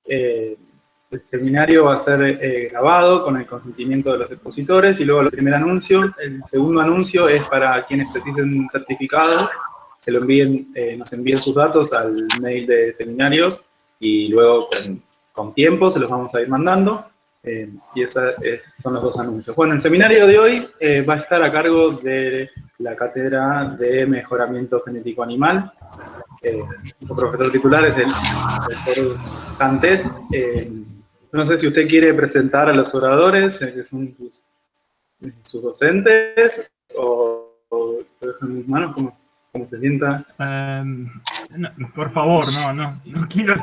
el seminario va a ser grabado con el consentimiento de los expositores y luego el primer anuncio. El segundo anuncio es para quienes precisen un certificado, que lo envíen, nos envíen sus datos al mail de seminarios y luego con tiempo se los vamos a ir mandando. Y esos son los dos anuncios. Bueno, el seminario de hoy va a estar a cargo de la Cátedra de Mejoramiento Genético Animal. El profesor titular es el profesor Cantet. No sé si usted quiere presentar a los oradores, que son sus docentes, o lo dejo en mis manos, como se sienta. No, por favor, no quiero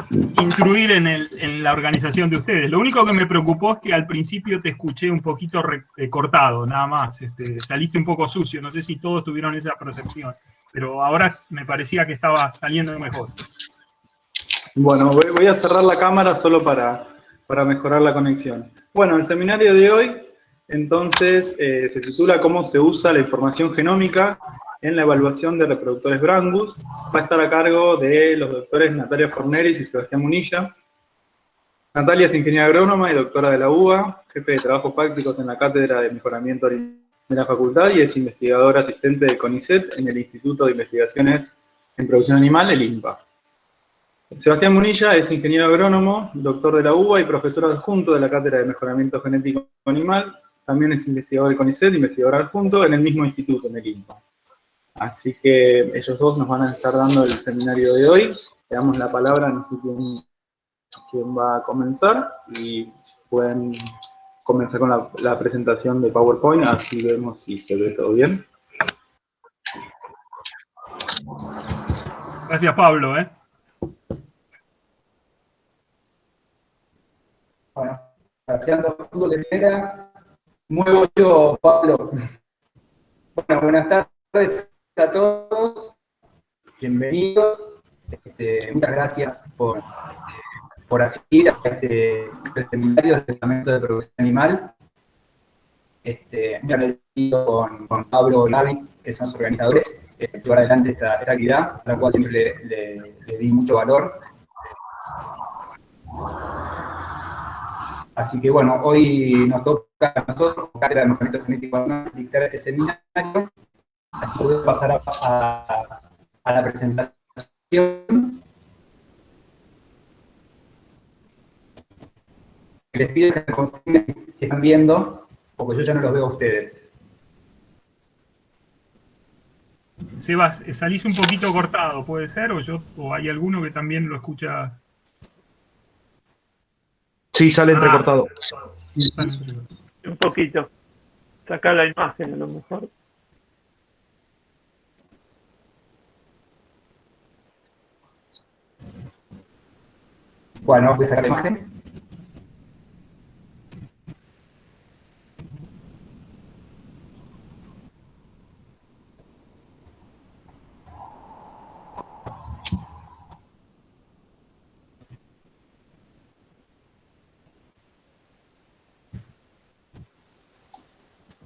intruir en la organización de ustedes. Lo único que me preocupó es que al principio te escuché un poquito cortado, nada más. Saliste un poco sucio, no sé si todos tuvieron esa percepción, pero ahora me parecía que estaba saliendo mejor. Bueno, voy a cerrar la cámara solo para mejorar la conexión. Bueno, el seminario de hoy, entonces, se titula ¿Cómo se usa la información genómica en la evaluación de reproductores Brangus? Va a estar a cargo de los doctores Natalia Forneris y Sebastián Munilla. Natalia es ingeniera agrónoma y doctora de la UBA, jefe de trabajos prácticos en la Cátedra de Mejoramiento de la Facultad y es investigadora asistente del CONICET en el Instituto de Investigaciones en Producción Animal, el INPA. Sebastián Munilla es ingeniero agrónomo, doctor de la UBA y profesor adjunto de la Cátedra de Mejoramiento Genético Animal. También es investigador del CONICET, investigador adjunto en el mismo instituto, en el INPA. Así que ellos dos nos van a estar dando el seminario de hoy. Le damos la palabra, no sé quién va a comenzar, y si pueden comenzar con la presentación de PowerPoint, así vemos si se ve todo bien. Gracias, Pablo. Bueno, haciendo fútbol de primera, muevo yo, Pablo. Bueno, buenas tardes a todos, bienvenidos. Muchas gracias por asistir a este seminario del Departamento de Producción Animal. Muy agradecido con Pablo Lavi, que son sus organizadores, llevar adelante esta actividad, a la cual siempre le di mucho valor. Así que bueno, hoy nos toca a nosotros, con Cátedra de Mejoramiento Genético, dictar este seminario. Así que voy a pasar a la presentación. Les pido que me confirmen si están viendo, porque yo ya no los veo a ustedes. Sebas, salís un poquito cortado, ¿puede ser? ¿O hay alguno que también lo escucha? Sí, sale entrecortado. Un poquito. Sacar la imagen a lo mejor. Bueno, voy a sacar la imagen.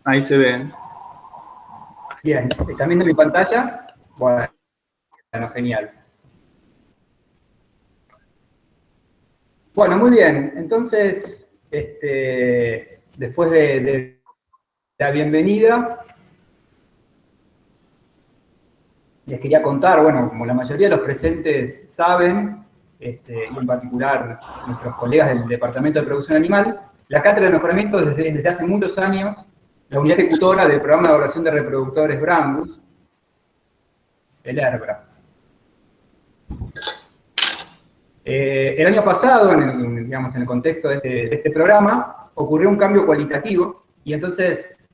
Ahí se ven. Bien, ¿están viendo mi pantalla? Bueno, genial. Bueno, muy bien. Entonces, después de la bienvenida, les quería contar, bueno, como la mayoría de los presentes saben, y en particular nuestros colegas del Departamento de Producción Animal, la Cátedra de Mejoramiento desde hace muchos años, la unidad ejecutora del Programa de Evaluación de Reproductores Brangus, el ERBRA. El año pasado, en el contexto de este programa, ocurrió un cambio cualitativo, y entonces,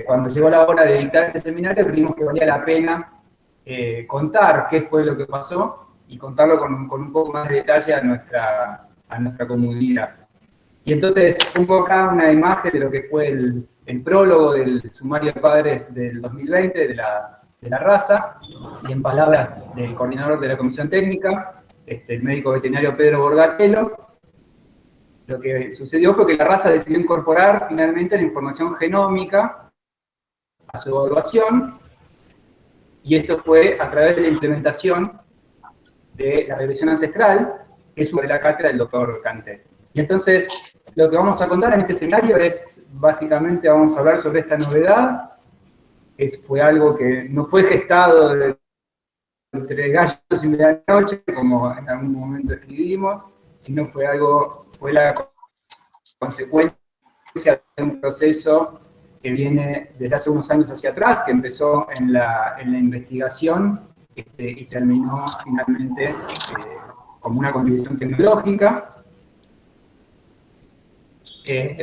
cuando llegó la hora de dictar este seminario, creímos que valía la pena contar qué fue lo que pasó, y contarlo con un poco más de detalle a nuestra comunidad. Y entonces pongo acá una imagen de lo que fue el prólogo del sumario de padres del 2020 de la raza, y en palabras del coordinador de la comisión técnica, el médico veterinario Pedro Borgatelo, lo que sucedió fue que la raza decidió incorporar finalmente la información genómica a su evaluación, y esto fue a través de la implementación de la regresión ancestral, que es sobre la cátedra del doctor Cantet. Y entonces, lo que vamos a contar en este seminario es, básicamente, vamos a hablar sobre esta novedad. Fue algo que no fue gestado entre gallos y medianoche, como en algún momento escribimos, sino fue la consecuencia de un proceso que viene desde hace unos años hacia atrás, que empezó en la investigación y terminó finalmente como una contribución tecnológica.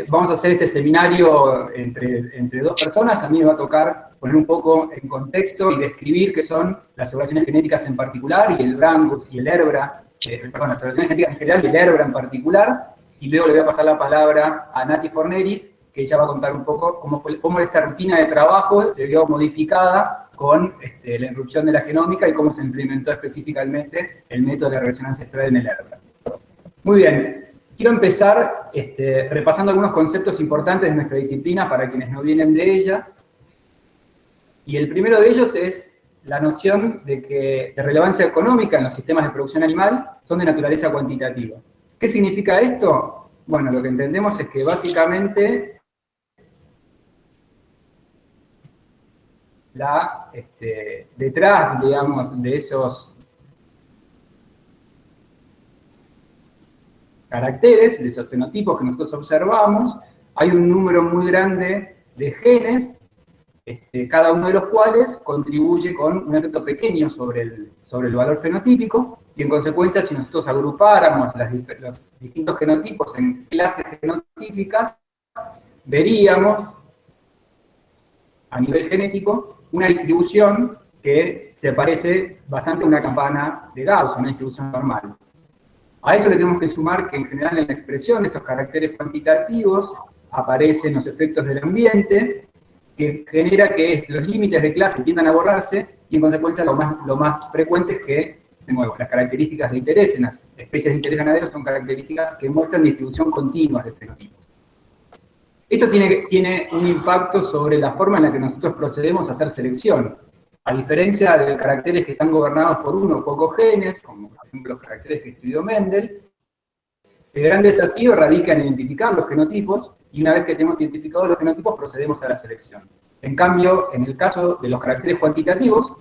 Vamos a hacer este seminario entre dos personas. A mí me va a tocar poner un poco en contexto y describir qué son las evaluaciones genéticas en particular y el Brangus y el ERBRA, las evaluaciones genéticas en general y el ERBRA en particular, y luego le voy a pasar la palabra a Nati Forneris, que ella va a contar un poco cómo esta rutina de trabajo se vio modificada con la irrupción de la genómica y cómo se implementó específicamente el método de resonancia estral en el ERBRA. Muy bien. Quiero empezar repasando algunos conceptos importantes de nuestra disciplina para quienes no vienen de ella. Y el primero de ellos es la noción de relevancia económica en los sistemas de producción animal son de naturaleza cuantitativa. ¿Qué significa esto? Bueno, lo que entendemos es que básicamente detrás, digamos, de esos caracteres, de esos fenotipos que nosotros observamos, hay un número muy grande de genes, cada uno de los cuales contribuye con un efecto pequeño sobre el valor fenotípico, y en consecuencia, si nosotros agrupáramos los distintos genotipos en clases genotípicas, veríamos, a nivel genético, una distribución que se parece bastante a una campana de Gauss, una distribución normal. A eso le tenemos que sumar que en general en la expresión de estos caracteres cuantitativos aparecen los efectos del ambiente, que genera que los límites de clase tiendan a borrarse, y en consecuencia lo más frecuente es que, de nuevo, las características de interés en las especies de interés ganadero son características que muestran distribución continua de fenotipos. Esto tiene un impacto sobre la forma en la que nosotros procedemos a hacer selección. A diferencia de caracteres que están gobernados por uno o pocos genes, como por ejemplo los caracteres que estudió Mendel, el gran desafío radica en identificar los genotipos, y una vez que tenemos identificados los genotipos procedemos a la selección. En cambio, en el caso de los caracteres cuantitativos,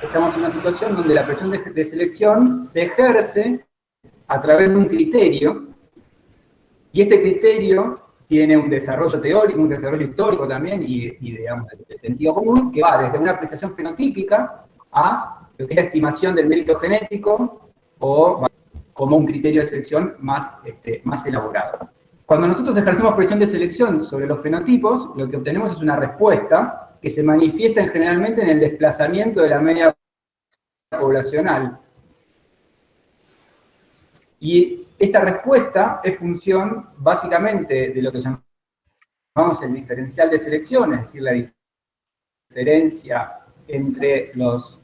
estamos en una situación donde la presión de selección se ejerce a través de un criterio, y este criterio tiene un desarrollo teórico, un desarrollo histórico también, y digamos, de sentido común, que va desde una apreciación fenotípica a lo que es la estimación del mérito genético, o como un criterio de selección más elaborado. Cuando nosotros ejercemos presión de selección sobre los fenotipos, lo que obtenemos es una respuesta que se manifiesta generalmente en el desplazamiento de la media poblacional. Y esta respuesta es función básicamente de lo que llamamos el diferencial de selección, es decir, la diferencia entre los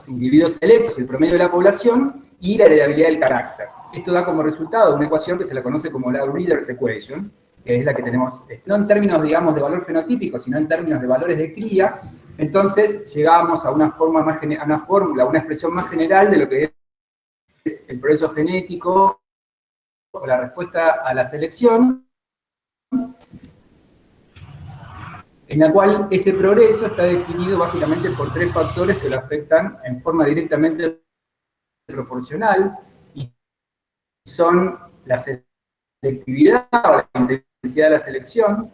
individuos selectos, el promedio de la población, y la heredabilidad del carácter. Esto da como resultado una ecuación que se la conoce como la Reader's Equation, que es la que tenemos, no en términos, digamos, de valor fenotípico, sino en términos de valores de cría. Entonces llegamos a una una expresión más general de lo que es el proceso genético o la respuesta a la selección, en la cual ese progreso está definido básicamente por tres factores que lo afectan en forma directamente proporcional, y son la selectividad o la intensidad de la selección,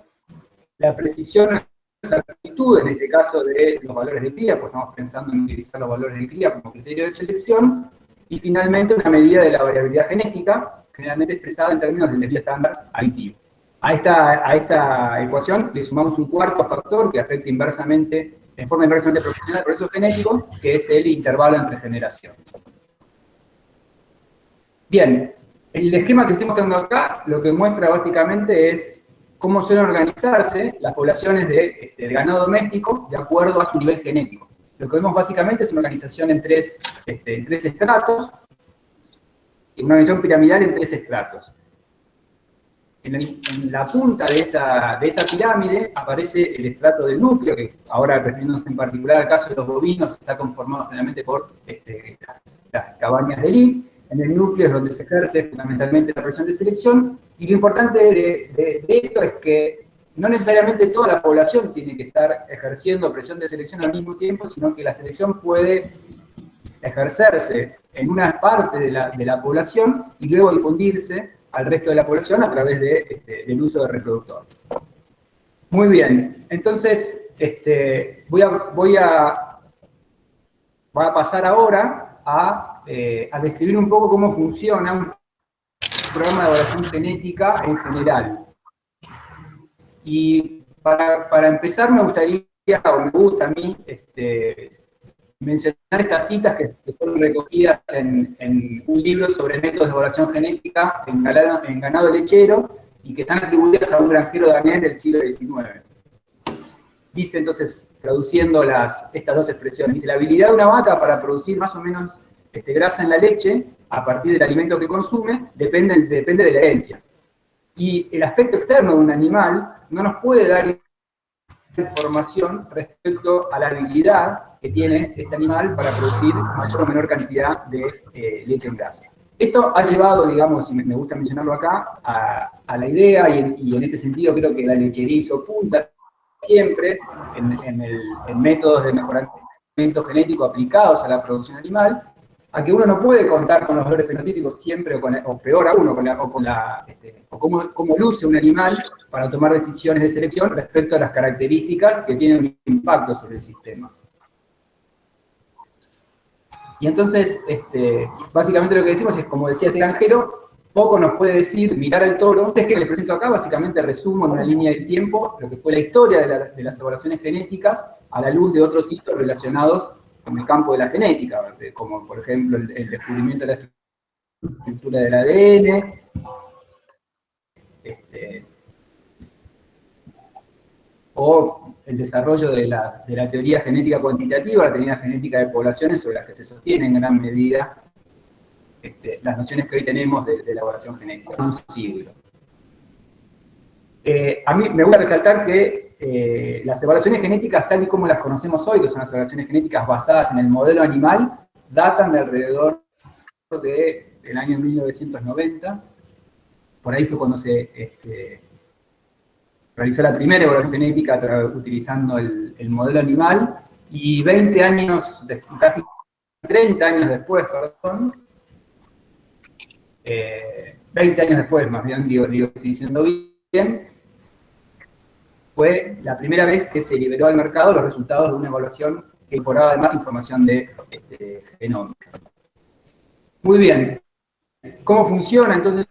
la precisión o la exactitud, en este caso de los valores de cría, pues estamos pensando en utilizar los valores de cría como criterio de selección, y finalmente una medida de la variabilidad genética, generalmente expresada en términos del desvío estándar aditivo. A esta ecuación le sumamos un cuarto factor que afecta inversamente, en forma inversamente proporcional al proceso genético, que es el intervalo entre generaciones. Bien, el esquema que estoy mostrando acá lo que muestra básicamente es cómo suelen organizarse las poblaciones de ganado doméstico de acuerdo a su nivel genético. Lo que vemos básicamente es una organización en tres estratos, una organización piramidal en tres estratos. en la punta de esa pirámide aparece el estrato del núcleo, que ahora, refiriéndonos en particular al caso de los bovinos, está conformado generalmente por las cabañas de Lee. En el núcleo es donde se ejerce fundamentalmente la presión de selección, y lo importante de esto es que no necesariamente toda la población tiene que estar ejerciendo presión de selección al mismo tiempo, sino que la selección puede ejercerse en una parte de la población y luego difundirse al resto de la población a través del uso de reproductores. Muy bien, entonces voy a pasar ahora a describir un poco cómo funciona un programa de evaluación genética en general. Y para empezar me gustaría, o me gusta a mí, mencionar estas citas que fueron recogidas en un libro sobre métodos de evaluación genética en ganado lechero y que están atribuidas a un granjero danés del siglo XIX. Dice entonces, traduciendo estas dos expresiones, dice: la habilidad de una vaca para producir más o menos grasa en la leche a partir del alimento que consume depende de la herencia. Y el aspecto externo de un animal no nos puede dar información respecto a la habilidad que tiene este animal para producir mayor o menor cantidad de leche en grasa. Esto ha llevado, digamos, y me gusta mencionarlo acá, a la idea, y en este sentido creo que la lechería hizo punta siempre en métodos de mejoramiento genético aplicados a la producción animal, a que uno no puede contar con los valores fenotípicos siempre, o peor aún, o cómo luce un animal para tomar decisiones de selección respecto a las características que tienen un impacto sobre el sistema. Y entonces, básicamente lo que decimos es, como decía ese granjero, poco nos puede decir mirar al toro. Entonces, que les presento acá, básicamente resumo en una línea de tiempo lo que fue la historia de las evaluaciones genéticas a la luz de otros hitos relacionados con el campo de la genética, como por ejemplo el descubrimiento de la estructura del ADN, o el desarrollo de la teoría genética cuantitativa, la teoría genética de poblaciones, sobre las que se sostiene en gran medida las nociones que hoy tenemos de elaboración genética, en un siglo. A mí me gusta resaltar que las evaluaciones genéticas, tal y como las conocemos hoy, que son las evaluaciones genéticas basadas en el modelo animal, datan de alrededor del año 1990. Por ahí fue cuando se realizó la primera evaluación genética utilizando el modelo animal, y 20 años, casi 30 años después, perdón, 20 años después, más bien, estoy diciendo bien, fue la primera vez que se liberó al mercado los resultados de una evaluación que incorporaba además información de genómica. Muy bien. ¿Cómo funciona entonces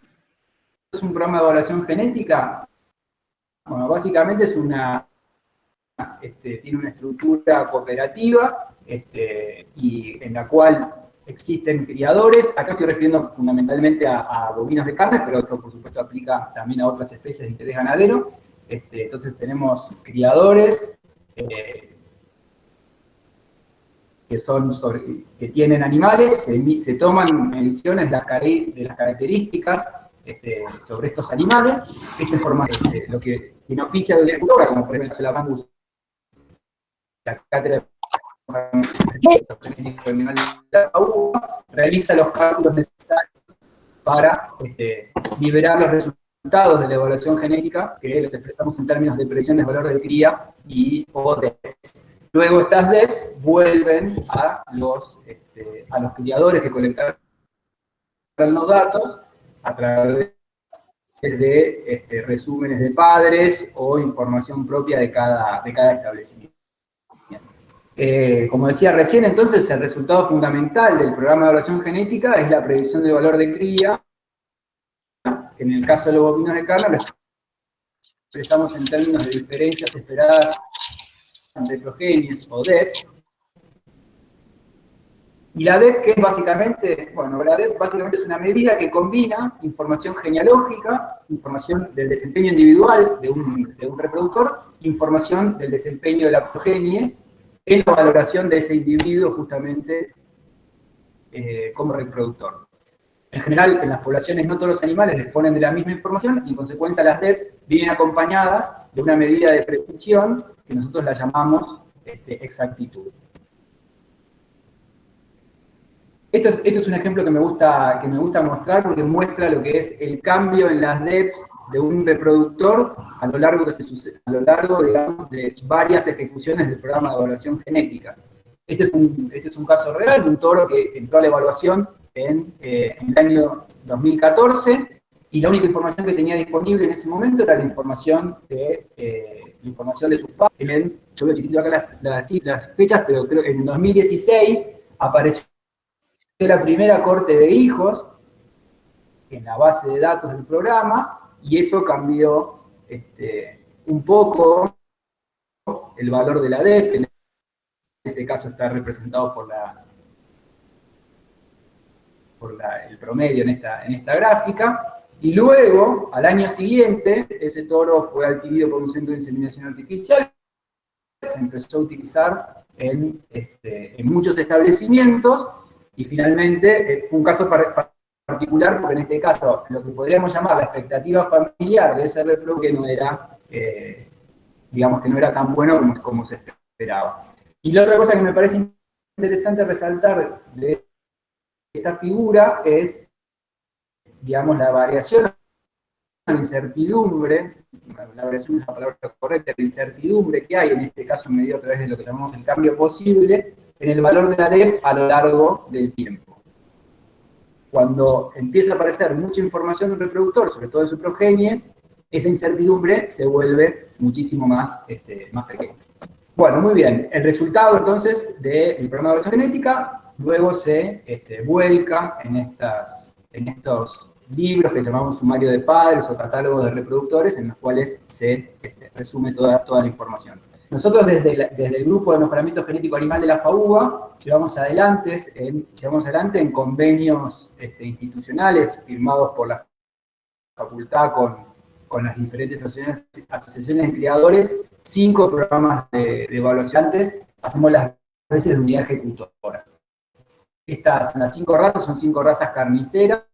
un programa de evaluación genética? Bueno, básicamente es tiene una estructura cooperativa y en la cual existen criadores. Acá estoy refiriendo fundamentalmente a bovinos de carne, pero esto por supuesto aplica también a otras especies de interés ganadero. Entonces tenemos criadores que tienen animales, se toman mediciones de las características sobre estos animales, que se forma lo que tiene oficia de agricultura, como por ejemplo la bambú, la cátedra de realiza los cálculos necesarios para liberar los resultados de la evaluación genética, que los expresamos en términos de presiones, valores de cría o DEPs. Luego estas DEPs vuelven a los criadores que colectaron los datos a través de resúmenes de padres o información propia de cada establecimiento. Como decía recién, entonces, el resultado fundamental del programa de evaluación genética es la predicción de valor de cría, que en el caso de los bovinos de carne lo expresamos en términos de diferencias esperadas entre progenies o DEPs. Y la DEP, que es básicamente, bueno, la DEP básicamente es una medida que combina información genealógica, información del desempeño individual de un reproductor, información del desempeño de la progenie, en la valoración de ese individuo justamente como reproductor. En general, en las poblaciones no todos los animales disponen de la misma información y en consecuencia las DEPs vienen acompañadas de una medida de precisión que nosotros la llamamos exactitud. Esto es un ejemplo que me gusta mostrar porque muestra lo que es el cambio en las DEPs de un reproductor a lo largo, digamos, de varias ejecuciones del programa de evaluación genética. Este es un caso real de un toro que entró a la evaluación en el año 2014 y la única información que tenía disponible en ese momento era la información de sus padres. Yo veo chiquitito acá las fechas, pero creo que en 2016 apareció la primera corte de hijos en la base de datos del programa y eso cambió un poco el valor de la DEP, que en este caso está representado por el promedio en esta gráfica, y luego, al año siguiente, ese toro fue adquirido por un centro de inseminación artificial, se empezó a utilizar en muchos establecimientos, y finalmente fue un caso particular, porque en este caso, lo que podríamos llamar la expectativa familiar de ese reproductor, que no era, digamos que no era tan bueno como se esperaba. Y la otra cosa que me parece interesante resaltar de esta figura es, digamos, la variación, la incertidumbre, la variación es la palabra correcta, la incertidumbre que hay, en este caso medido a través de lo que llamamos el cambio posible, en el valor de la DEP a lo largo del tiempo. Cuando empieza a aparecer mucha información del reproductor, sobre todo de su progenie, esa incertidumbre se vuelve muchísimo más pequeña. Bueno, muy bien. El resultado, entonces, del programa de evaluación genética, luego se vuelca en estos libros que llamamos sumario de padres o catálogo de reproductores, en los cuales se resume toda la información. Nosotros desde el grupo de mejoramiento genético animal de la FAUBA llevamos adelante en convenios institucionales firmados por la facultad con las diferentes asociaciones de criadores, 5 programas de evaluaciones, hacemos las veces de unidad ejecutora. Las 5 razas son 5 razas carniceras,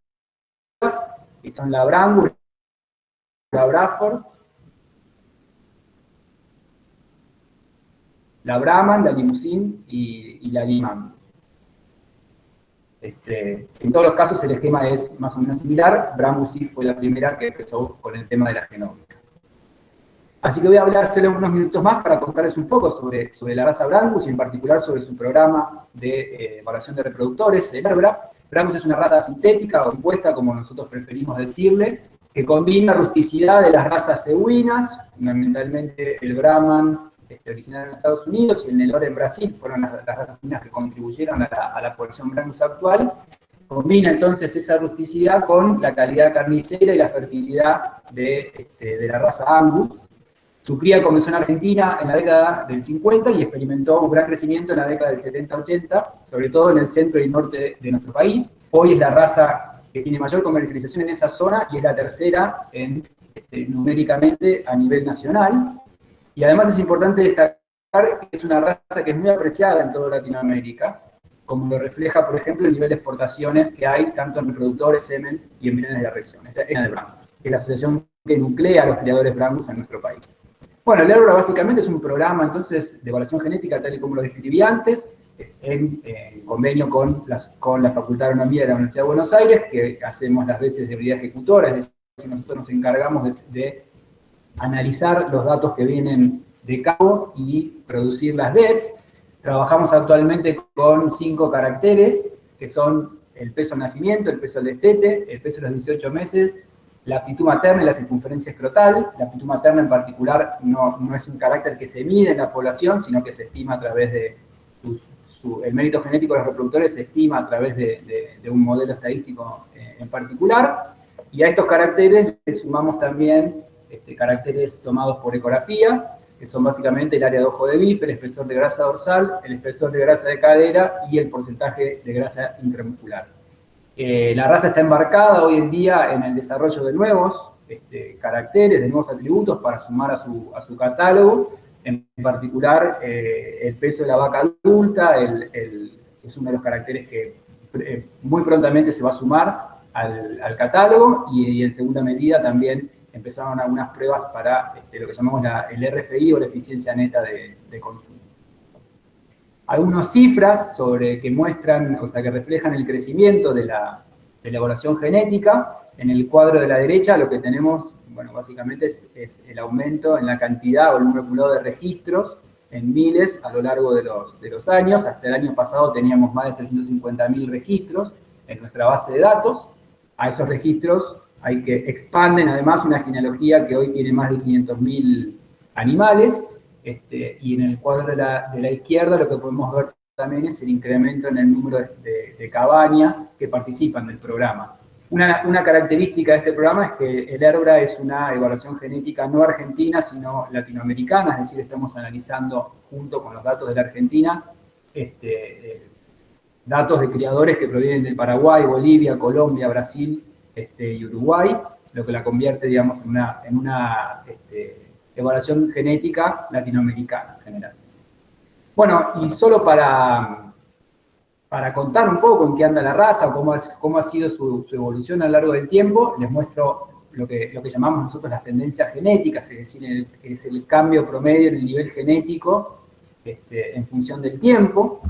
que son la Brangus, la Bradford, la Brahman, la Limousin y la Liman. En todos los casos el esquema es más o menos similar. Brangus sí fue la primera que empezó con el tema de la genómica. Así que voy a hablar solo unos minutos más para contarles un poco sobre la raza Brangus y en particular sobre su programa de evaluación de reproductores, el ARBRA. Brangus es una raza sintética o impuesta, como nosotros preferimos decirle, que combina rusticidad de las razas cebuinas, fundamentalmente el Brahman, originario en Estados Unidos, y el Nelore en Brasil, fueron las razas cebuinas que contribuyeron a la población Brangus actual. Combina entonces esa rusticidad con la calidad carnicera y la fertilidad de la raza Angus. Su cría comenzó en Argentina en la década del 50 y experimentó un gran crecimiento en la década del 70-80, sobre todo en el centro y norte de nuestro país. Hoy es la raza que tiene mayor comercialización en esa zona y es la tercera numéricamente a nivel nacional. Y además es importante destacar que es una raza que es muy apreciada en toda Latinoamérica, como lo refleja, por ejemplo, el nivel de exportaciones que hay tanto en reproductores, semen y embriones de la reacción. Esta es la Brangus, que es la asociación que nuclea a los criadores Brangus en nuestro país. Bueno, el ARBRA básicamente es un programa, entonces, de evaluación genética, tal y como lo describí antes, en convenio con la Facultad de Agronomía de la Universidad de Buenos Aires, que hacemos las veces de unidad ejecutora, es decir, nosotros nos encargamos de analizar los datos que vienen de cabo y producir las DEPs. Trabajamos actualmente con 5 caracteres, que son el peso al nacimiento, el peso al destete, el peso a los 18 meses, la aptitud materna y la circunferencia escrotal. La aptitud materna en particular no es un carácter que se mide en la población, sino que se estima a través de el mérito genético de los reproductores se estima a través de un modelo estadístico en particular. Y a estos caracteres le sumamos también caracteres tomados por ecografía, que son básicamente el área de ojo de bife, el espesor de grasa dorsal, el espesor de grasa de cadera y el porcentaje de grasa intramuscular. La raza está embarcada hoy en día en el desarrollo de nuevos caracteres, de nuevos atributos para sumar a su catálogo, en particular el peso de la vaca adulta, es uno de los caracteres que muy prontamente se va a sumar al catálogo, y en segunda medida también empezaron algunas pruebas para lo que llamamos el RFI, o la eficiencia neta de consumo. Algunas cifras que muestran, o sea, que reflejan el crecimiento de la evaluación genética. En el cuadro de la derecha lo que tenemos, bueno, básicamente es el aumento en la cantidad o el número acumulado de registros en miles a lo largo de los años. Hasta el año pasado teníamos más de 350.000 registros en nuestra base de datos. A esos registros hay que expanden además una genealogía que hoy tiene más de 500.000 animales. Y en el cuadro de la izquierda lo que podemos ver también es el incremento en el número de cabañas que participan del programa. Una característica de este programa es que el ERBRA es una evaluación genética no argentina, sino latinoamericana, es decir, estamos analizando junto con los datos de la Argentina, datos de criadores que provienen del Paraguay, Bolivia, Colombia, Brasil y Uruguay, lo que la convierte, digamos, en una evaluación genética latinoamericana en general. Bueno, y solo para contar un poco en qué anda la raza, cómo ha sido su evolución a lo largo del tiempo, les muestro lo que llamamos nosotros las tendencias genéticas, es decir, es el cambio promedio en el nivel genético en función del tiempo.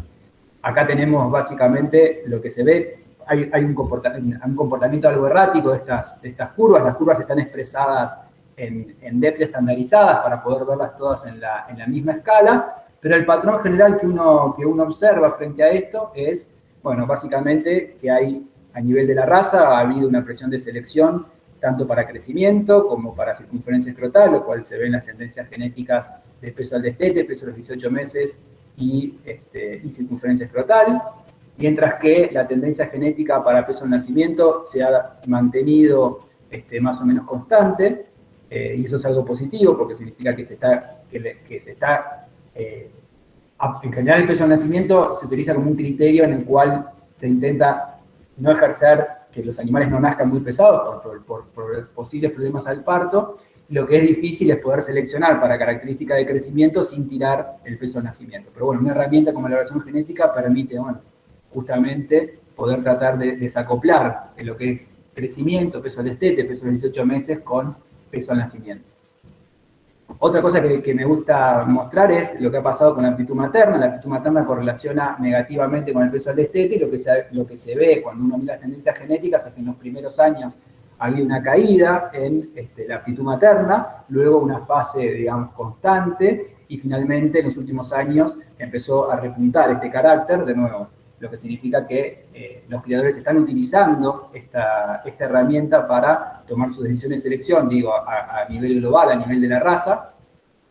Acá tenemos básicamente lo que se ve, hay un comportamiento algo errático de estas curvas. Las curvas están expresadas en depth estandarizadas para poder verlas todas en la misma escala, pero el patrón general que uno observa frente a esto es, bueno, básicamente que a nivel de la raza ha habido una presión de selección tanto para crecimiento como para circunferencia escrotal, lo cual se ve en las tendencias genéticas de peso al destete, peso a los 18 meses y circunferencia escrotal, mientras que la tendencia genética para peso al nacimiento se ha mantenido más o menos constante, y eso es algo positivo porque significa que en general el peso al nacimiento se utiliza como un criterio en el cual se intenta no ejercer que los animales no nazcan muy pesados por posibles problemas al parto. Lo que es difícil es poder seleccionar para características de crecimiento sin tirar el peso al nacimiento. Pero bueno, una herramienta como la evaluación genética permite, bueno, justamente poder tratar de desacoplar lo que es crecimiento, peso al destete, peso a los 18 meses con peso al nacimiento. Otra cosa que me gusta mostrar es lo que ha pasado con la amplitud materna. La amplitud materna correlaciona negativamente con el peso al destete, y lo que se ve cuando uno mira las tendencias genéticas es que en los primeros años había una caída en la amplitud materna, luego una fase, digamos, constante, y finalmente en los últimos años empezó a repuntar este carácter de nuevo, lo que significa que los criadores están utilizando esta herramienta para tomar sus decisiones de selección, digo, a nivel global, a nivel de la raza,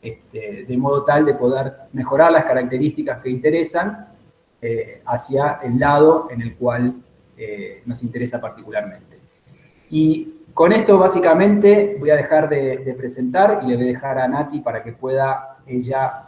de modo tal de poder mejorar las características que interesan hacia el lado en el cual nos interesa particularmente. Y con esto básicamente voy a dejar de presentar y le voy a dejar a Nati para que pueda ella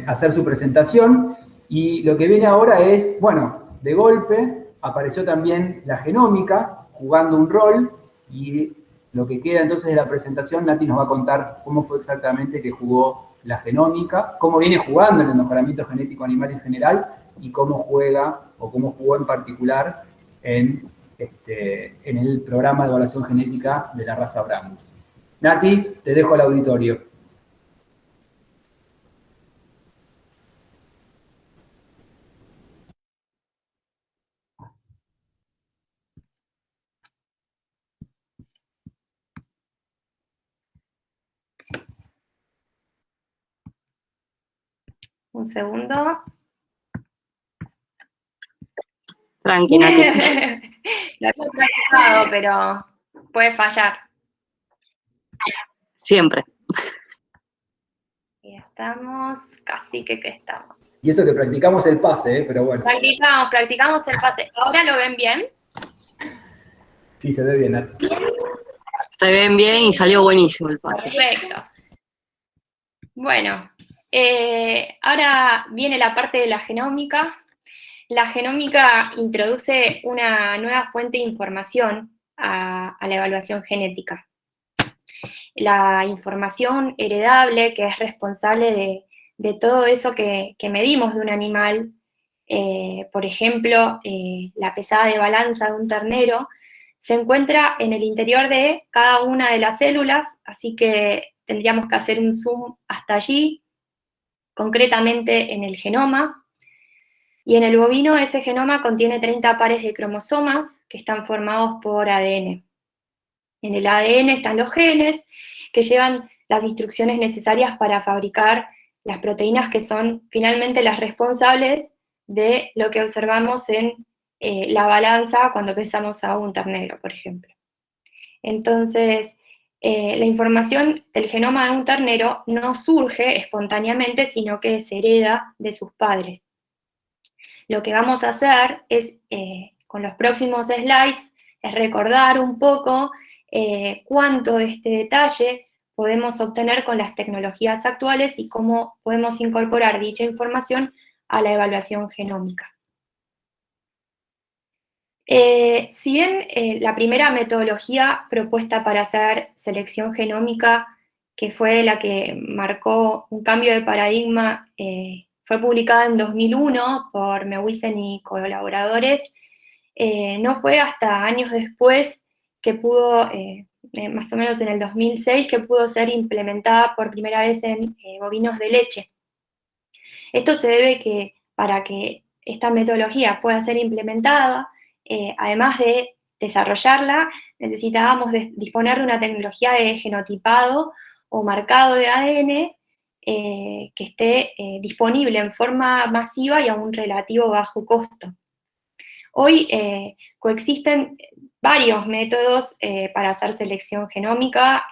hacer su presentación. Y lo que viene ahora es, bueno, de golpe apareció también la genómica jugando un rol, y lo que queda entonces de la presentación, Nati nos va a contar cómo fue exactamente que jugó la genómica, cómo viene jugando en el mejoramiento genético animal en general, y cómo juega, o cómo jugó en particular en el programa de evaluación genética de la raza Brahmus. Nati, te dejo al auditorio. Un segundo. Tranquila. Lo he practicado, pero puede fallar. Siempre. Y estamos, casi que estamos. Y eso que practicamos el pase, pero bueno. Practicamos el pase. ¿Ahora lo ven bien? Sí, se ve bien, Nati. Se ven bien y salió buenísimo el pase. Perfecto. Bueno, ahora viene la parte de la genómica. La genómica introduce una nueva fuente de información a la evaluación genética. La información heredable, que es responsable de todo eso que medimos de un animal, por ejemplo, la pesada de balanza de un ternero, se encuentra en el interior de cada una de las células, así que tendríamos que hacer un zoom hasta allí, concretamente en el genoma. Y en el bovino ese genoma contiene 30 pares de cromosomas que están formados por ADN. En el ADN están los genes que llevan las instrucciones necesarias para fabricar las proteínas que son finalmente las responsables de lo que observamos en la balanza cuando pesamos a un ternero, por ejemplo. Entonces, la información del genoma de un ternero no surge espontáneamente, sino que se hereda de sus padres. Lo que vamos a hacer es, con los próximos slides, es recordar un poco cuánto de este detalle podemos obtener con las tecnologías actuales y cómo podemos incorporar dicha información a la evaluación genómica. Si bien la primera metodología propuesta para hacer selección genómica, que fue la que marcó un cambio de paradigma, fue publicada en 2001 por Mewisen y colaboradores, no fue hasta años después que pudo, más o menos en el 2006, que pudo ser implementada por primera vez en bovinos de leche. Esto se debe que para que esta metodología pueda ser implementada, además de desarrollarla, necesitábamos disponer de una tecnología de genotipado o marcado de ADN que esté disponible en forma masiva y a un relativo bajo costo. Hoy coexisten varios métodos para hacer selección genómica.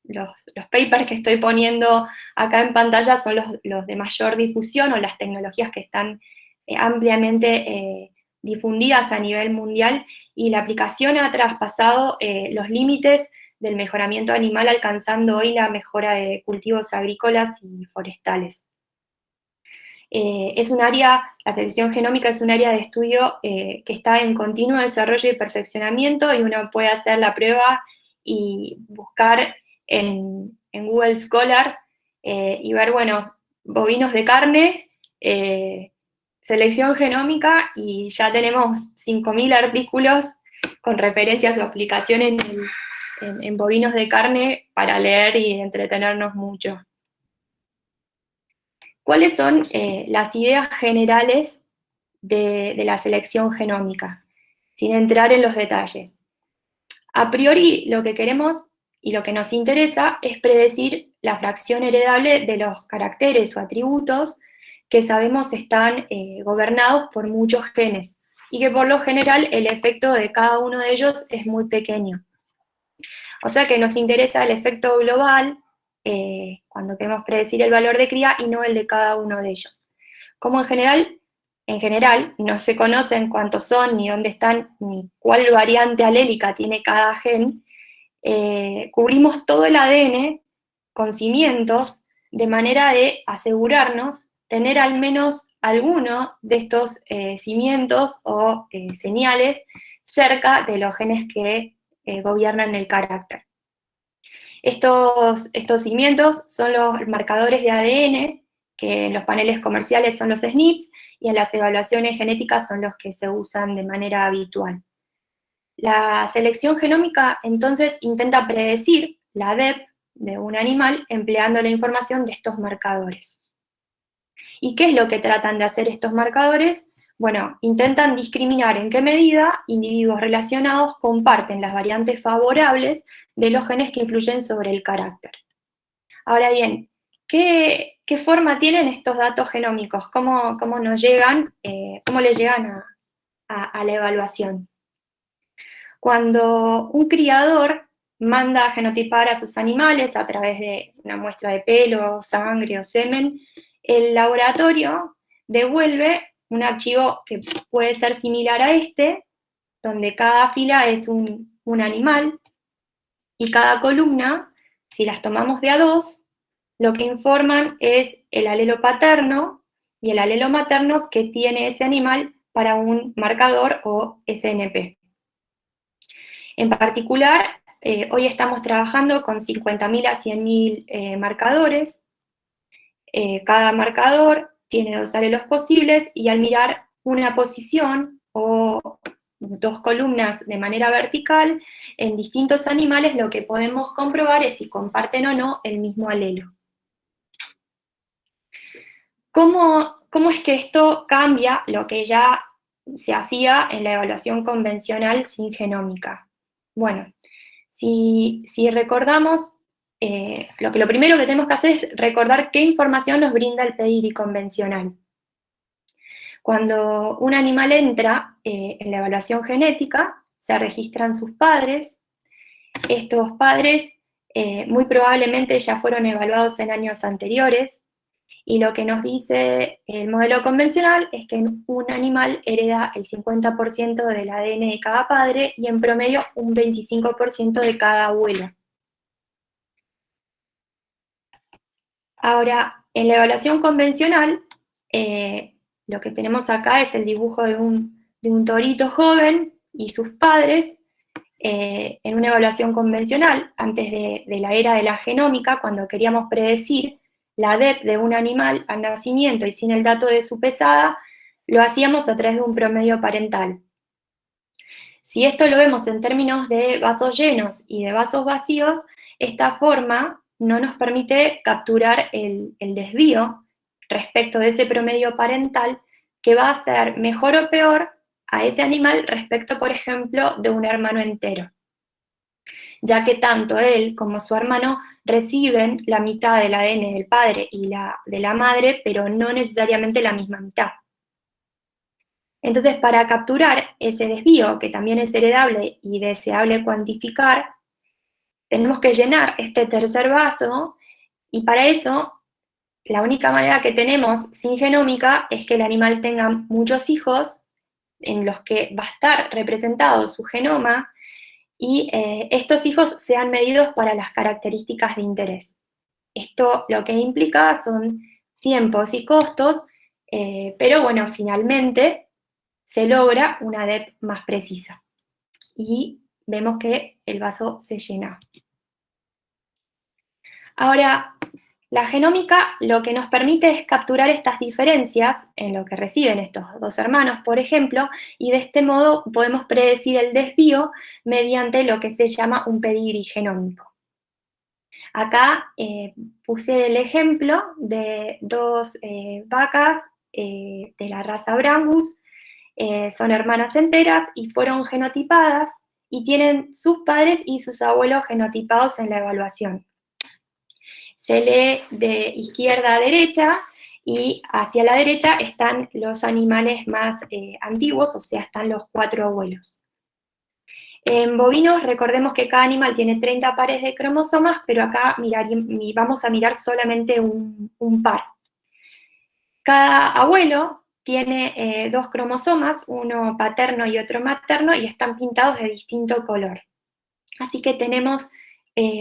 Los papers que estoy poniendo acá en pantalla son los de mayor difusión o las tecnologías que están ampliamente difundidas a nivel mundial, y la aplicación ha traspasado los límites del mejoramiento animal, alcanzando hoy la mejora de cultivos agrícolas y forestales. La selección genómica es un área de estudio que está en continuo desarrollo y perfeccionamiento, y uno puede hacer la prueba y buscar en Google Scholar y ver, bueno, bovinos de carne, selección genómica, y ya tenemos 5.000 artículos con referencia a su aplicación en bovinos de carne para leer y entretenernos mucho. ¿Cuáles son las ideas generales de la selección genómica? Sin entrar en los detalles. A priori, lo que queremos y lo que nos interesa es predecir la fracción heredable de los caracteres o atributos que sabemos están gobernados por muchos genes, y que por lo general el efecto de cada uno de ellos es muy pequeño. O sea que nos interesa el efecto global cuando queremos predecir el valor de cría y no el de cada uno de ellos. Como en general no se conocen cuántos son, ni dónde están, ni cuál variante alélica tiene cada gen, cubrimos todo el ADN con cimientos de manera de asegurarnos tener al menos alguno de estos cimientos o señales cerca de los genes que gobiernan el carácter. Estos cimientos son los marcadores de ADN, que en los paneles comerciales son los SNPs, y en las evaluaciones genéticas son los que se usan de manera habitual. La selección genómica, entonces, intenta predecir la DEP de un animal empleando la información de estos marcadores. ¿Y qué es lo que tratan de hacer estos marcadores? Bueno, intentan discriminar en qué medida individuos relacionados comparten las variantes favorables de los genes que influyen sobre el carácter. Ahora bien, ¿qué forma tienen estos datos genómicos? ¿Cómo nos llegan, cómo les llegan a la evaluación? Cuando un criador manda a genotipar a sus animales a través de una muestra de pelo, sangre o semen, el laboratorio devuelve un archivo que puede ser similar a este, donde cada fila es un animal, y cada columna, si las tomamos de a dos, lo que informan es el alelo paterno y el alelo materno que tiene ese animal para un marcador o SNP. En particular, hoy estamos trabajando con 50.000 a 100.000 marcadores. Cada marcador tiene 2 alelos posibles, y al mirar una posición o 2 columnas de manera vertical, en distintos animales lo que podemos comprobar es si comparten o no el mismo alelo. ¿Cómo es que esto cambia lo que ya se hacía en la evaluación convencional sin genómica? Bueno, si recordamos, lo primero que tenemos que hacer es recordar qué información nos brinda el pedigrí convencional. Cuando un animal entra en la evaluación genética, se registran sus padres. Estos padres muy probablemente ya fueron evaluados en años anteriores, y lo que nos dice el modelo convencional es que un animal hereda el 50% del ADN de cada padre y en promedio un 25% de cada abuelo. Ahora, en la evaluación convencional, lo que tenemos acá es el dibujo de un torito joven y sus padres en una evaluación convencional, antes de la era de la genómica, cuando queríamos predecir la DEP de un animal al nacimiento y sin el dato de su pesada, lo hacíamos a través de un promedio parental. Si esto lo vemos en términos de vasos llenos y de vasos vacíos, esta forma no nos permite capturar el desvío respecto de ese promedio parental, que va a ser mejor o peor a ese animal respecto, por ejemplo, de un hermano entero, ya que tanto él como su hermano reciben la mitad del ADN del padre y de la madre, pero no necesariamente la misma mitad. Entonces, para capturar ese desvío, que también es heredable y deseable cuantificar, tenemos que llenar este tercer vaso, y para eso, la única manera que tenemos sin genómica es que el animal tenga muchos hijos en los que va a estar representado su genoma, y estos hijos sean medidos para las características de interés. Esto lo que implica son tiempos y costos, pero bueno, finalmente se logra una DEP más precisa. Y vemos que el vaso se llena. Ahora, la genómica lo que nos permite es capturar estas diferencias en lo que reciben estos dos hermanos, por ejemplo, y de este modo podemos predecir el desvío mediante lo que se llama un pedigrí genómico. Acá puse el ejemplo de 2 vacas de la raza Brangus. Son hermanas enteras y fueron genotipadas y tienen sus padres y sus abuelos genotipados en la evaluación. Se lee de izquierda a derecha, y hacia la derecha están los animales más antiguos, o sea, están los 4 abuelos. En bovinos, recordemos que cada animal tiene 30 pares de cromosomas, pero acá vamos a mirar solamente un par. Cada abuelo tiene 2 cromosomas, uno paterno y otro materno, y están pintados de distinto color. Así que tenemos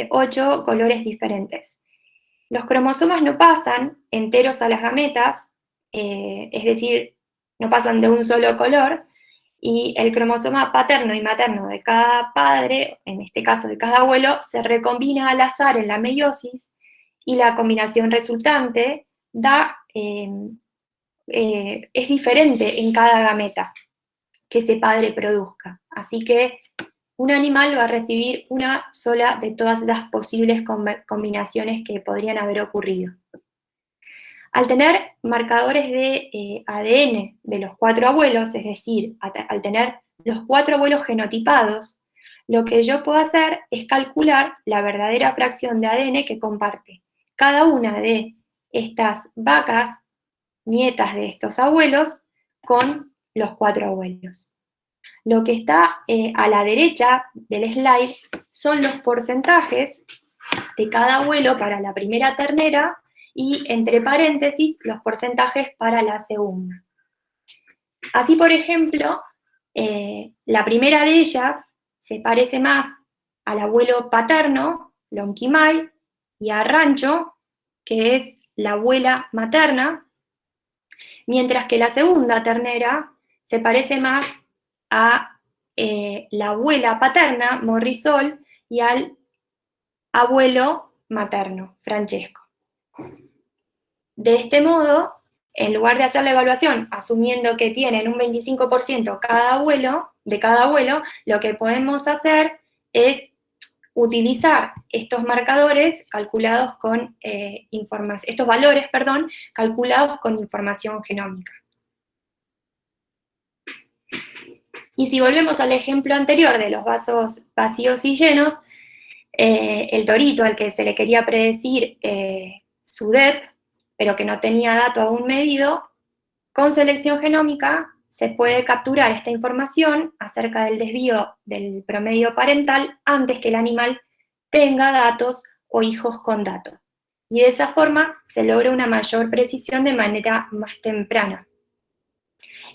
8 colores diferentes. Los cromosomas no pasan enteros a las gametas, es decir, no pasan de un solo color, y el cromosoma paterno y materno de cada padre, en este caso de cada abuelo, se recombina al azar en la meiosis, y la combinación resultante es diferente en cada gameta que ese padre produzca. Así que un animal va a recibir una sola de todas las posibles combinaciones que podrían haber ocurrido. Al tener marcadores de ADN de los 4 abuelos, es decir, al tener los 4 abuelos genotipados, lo que yo puedo hacer es calcular la verdadera fracción de ADN que comparte cada una de estas vacas, nietas de estos abuelos, con los 4 abuelos. Lo que está a la derecha del slide son los porcentajes de cada abuelo para la primera ternera, y entre paréntesis los porcentajes para la segunda. Así, por ejemplo, la primera de ellas se parece más al abuelo paterno, Lonquimay, y a Rancho, que es la abuela materna, mientras que la segunda ternera se parece más a la abuela paterna, Morrisol, y al abuelo materno, Francesco. De este modo, en lugar de hacer la evaluación asumiendo que tienen un 25% de cada abuelo, lo que podemos hacer es utilizar estos marcadores calculados con estos valores, calculados con información genómica. Y si volvemos al ejemplo anterior de los vasos vacíos y llenos, el torito al que se le quería predecir su DEP, pero que no tenía dato aún medido, con selección genómica se puede capturar esta información acerca del desvío del promedio parental antes que el animal tenga datos o hijos con datos. Y de esa forma se logra una mayor precisión de manera más temprana.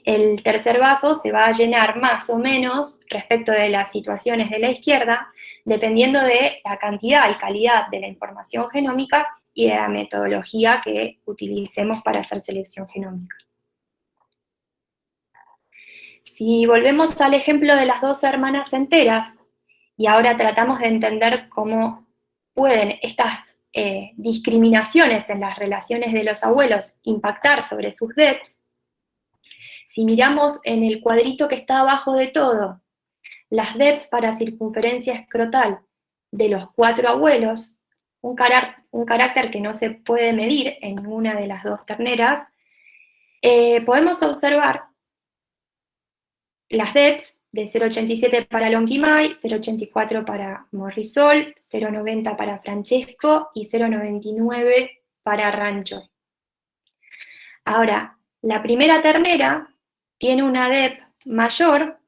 El tercer vaso se va a llenar más o menos respecto de las situaciones de la izquierda, dependiendo de la cantidad y calidad de la información genómica y de la metodología que utilicemos para hacer selección genómica. Si volvemos al ejemplo de las dos hermanas enteras, y ahora tratamos de entender cómo pueden estas discriminaciones en las relaciones de los abuelos impactar sobre sus DEPs, si miramos en el cuadrito que está abajo de todo, las DEPs para circunferencia escrotal de los 4 abuelos, un carácter que no se puede medir en ninguna de las dos terneras, podemos observar las DEPs de 0,87 para Lonquimay, 0,84 para Morrisol, 0,90 para Francesco y 0,99 para Rancho. Ahora, la primera ternera tiene una DEP mayor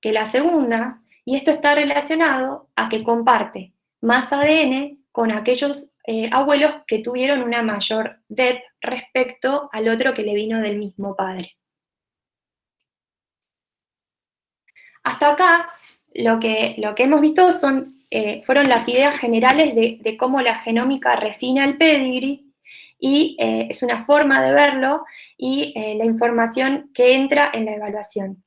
que la segunda, y esto está relacionado a que comparte más ADN con aquellos abuelos que tuvieron una mayor DEP respecto al otro que le vino del mismo padre. Hasta acá, lo que hemos visto fueron las ideas generales de cómo la genómica refina el pedigree, y es una forma de verlo, y la información que entra en la evaluación.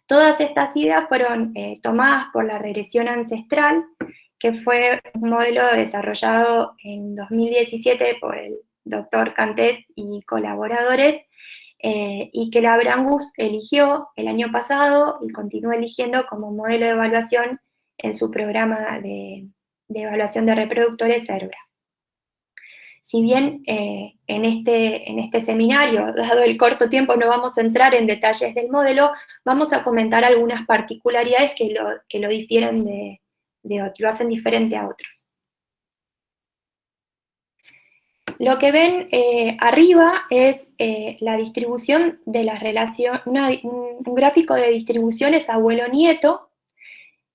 Todas estas ideas fueron tomadas por la regresión ancestral, que fue un modelo desarrollado en 2017 por el Dr. Cantet y colaboradores, y que la Brangus eligió el año pasado y continúa eligiendo como modelo de evaluación en su programa de evaluación de reproductores Cerbra. Si bien en este seminario, dado el corto tiempo, no vamos a entrar en detalles del modelo, vamos a comentar algunas particularidades que lo difieren de otros, lo hacen diferente a otros. Lo que ven arriba es la distribución de las relaciones, un gráfico de distribuciones abuelo-nieto,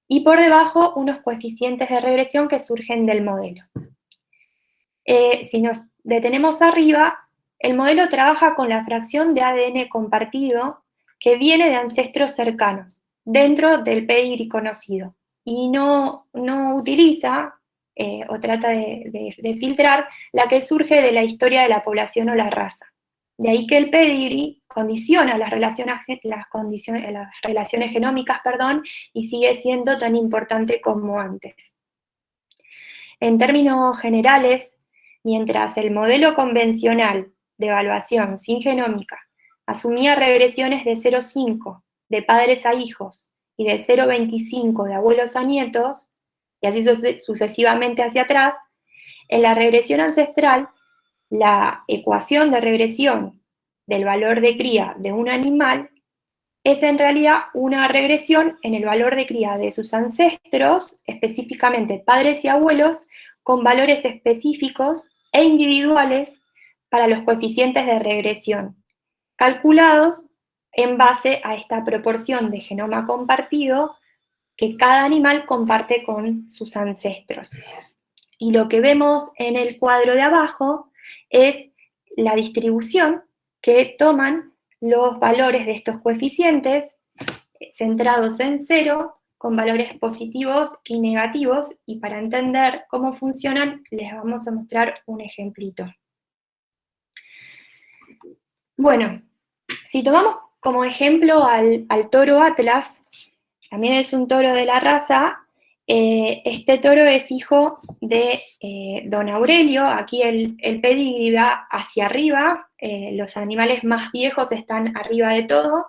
y por debajo unos coeficientes de regresión que surgen del modelo. Si nos detenemos arriba, el modelo trabaja con la fracción de ADN compartido que viene de ancestros cercanos, dentro del pedigree conocido, y no utiliza o trata de filtrar la que surge de la historia de la población o la raza. De ahí que el pedigree condiciona las relaciones genómicas, y sigue siendo tan importante como antes. En términos generales, mientras el modelo convencional de evaluación sin genómica asumía regresiones de 0,5 de padres a hijos y de 0,25 de abuelos a nietos, y así sucesivamente hacia atrás, en la regresión ancestral, la ecuación de regresión del valor de cría de un animal es en realidad una regresión en el valor de cría de sus ancestros, específicamente padres y abuelos, con valores específicos e individuales para los coeficientes de regresión, calculados en base a esta proporción de genoma compartido que cada animal comparte con sus ancestros. Y lo que vemos en el cuadro de abajo es la distribución que toman los valores de estos coeficientes centrados en 0, con valores positivos y negativos, y para entender cómo funcionan les vamos a mostrar un ejemplito. Bueno, si tomamos como ejemplo al toro Atlas, también es un toro de la raza, Este toro es hijo de don Aurelio. Aquí el pedigrí va hacia arriba, los animales más viejos están arriba de todo,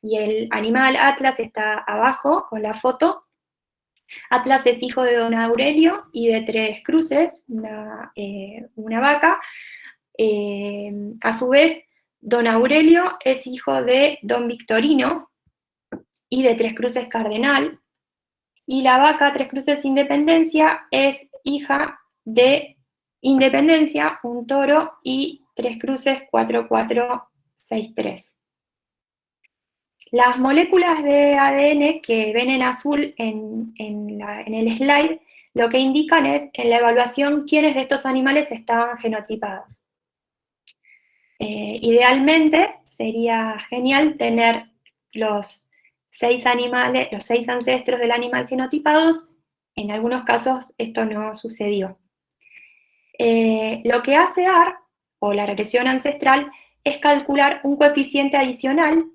y el animal Atlas está abajo con la foto. Atlas es hijo de don Aurelio y de Tres Cruces, una vaca. A su vez, don Aurelio es hijo de don Victorino y de Tres Cruces Cardenal, y la vaca Tres Cruces Independencia es hija de Independencia, un toro, y Tres Cruces 4463. Las moléculas de ADN que ven en azul en el slide, lo que indican es en la evaluación quiénes de estos animales estaban genotipados. Idealmente sería genial tener los 6 ancestros del animal genotipados. En algunos casos esto no sucedió. Lo que hace AR, o la regresión ancestral, es calcular un coeficiente adicional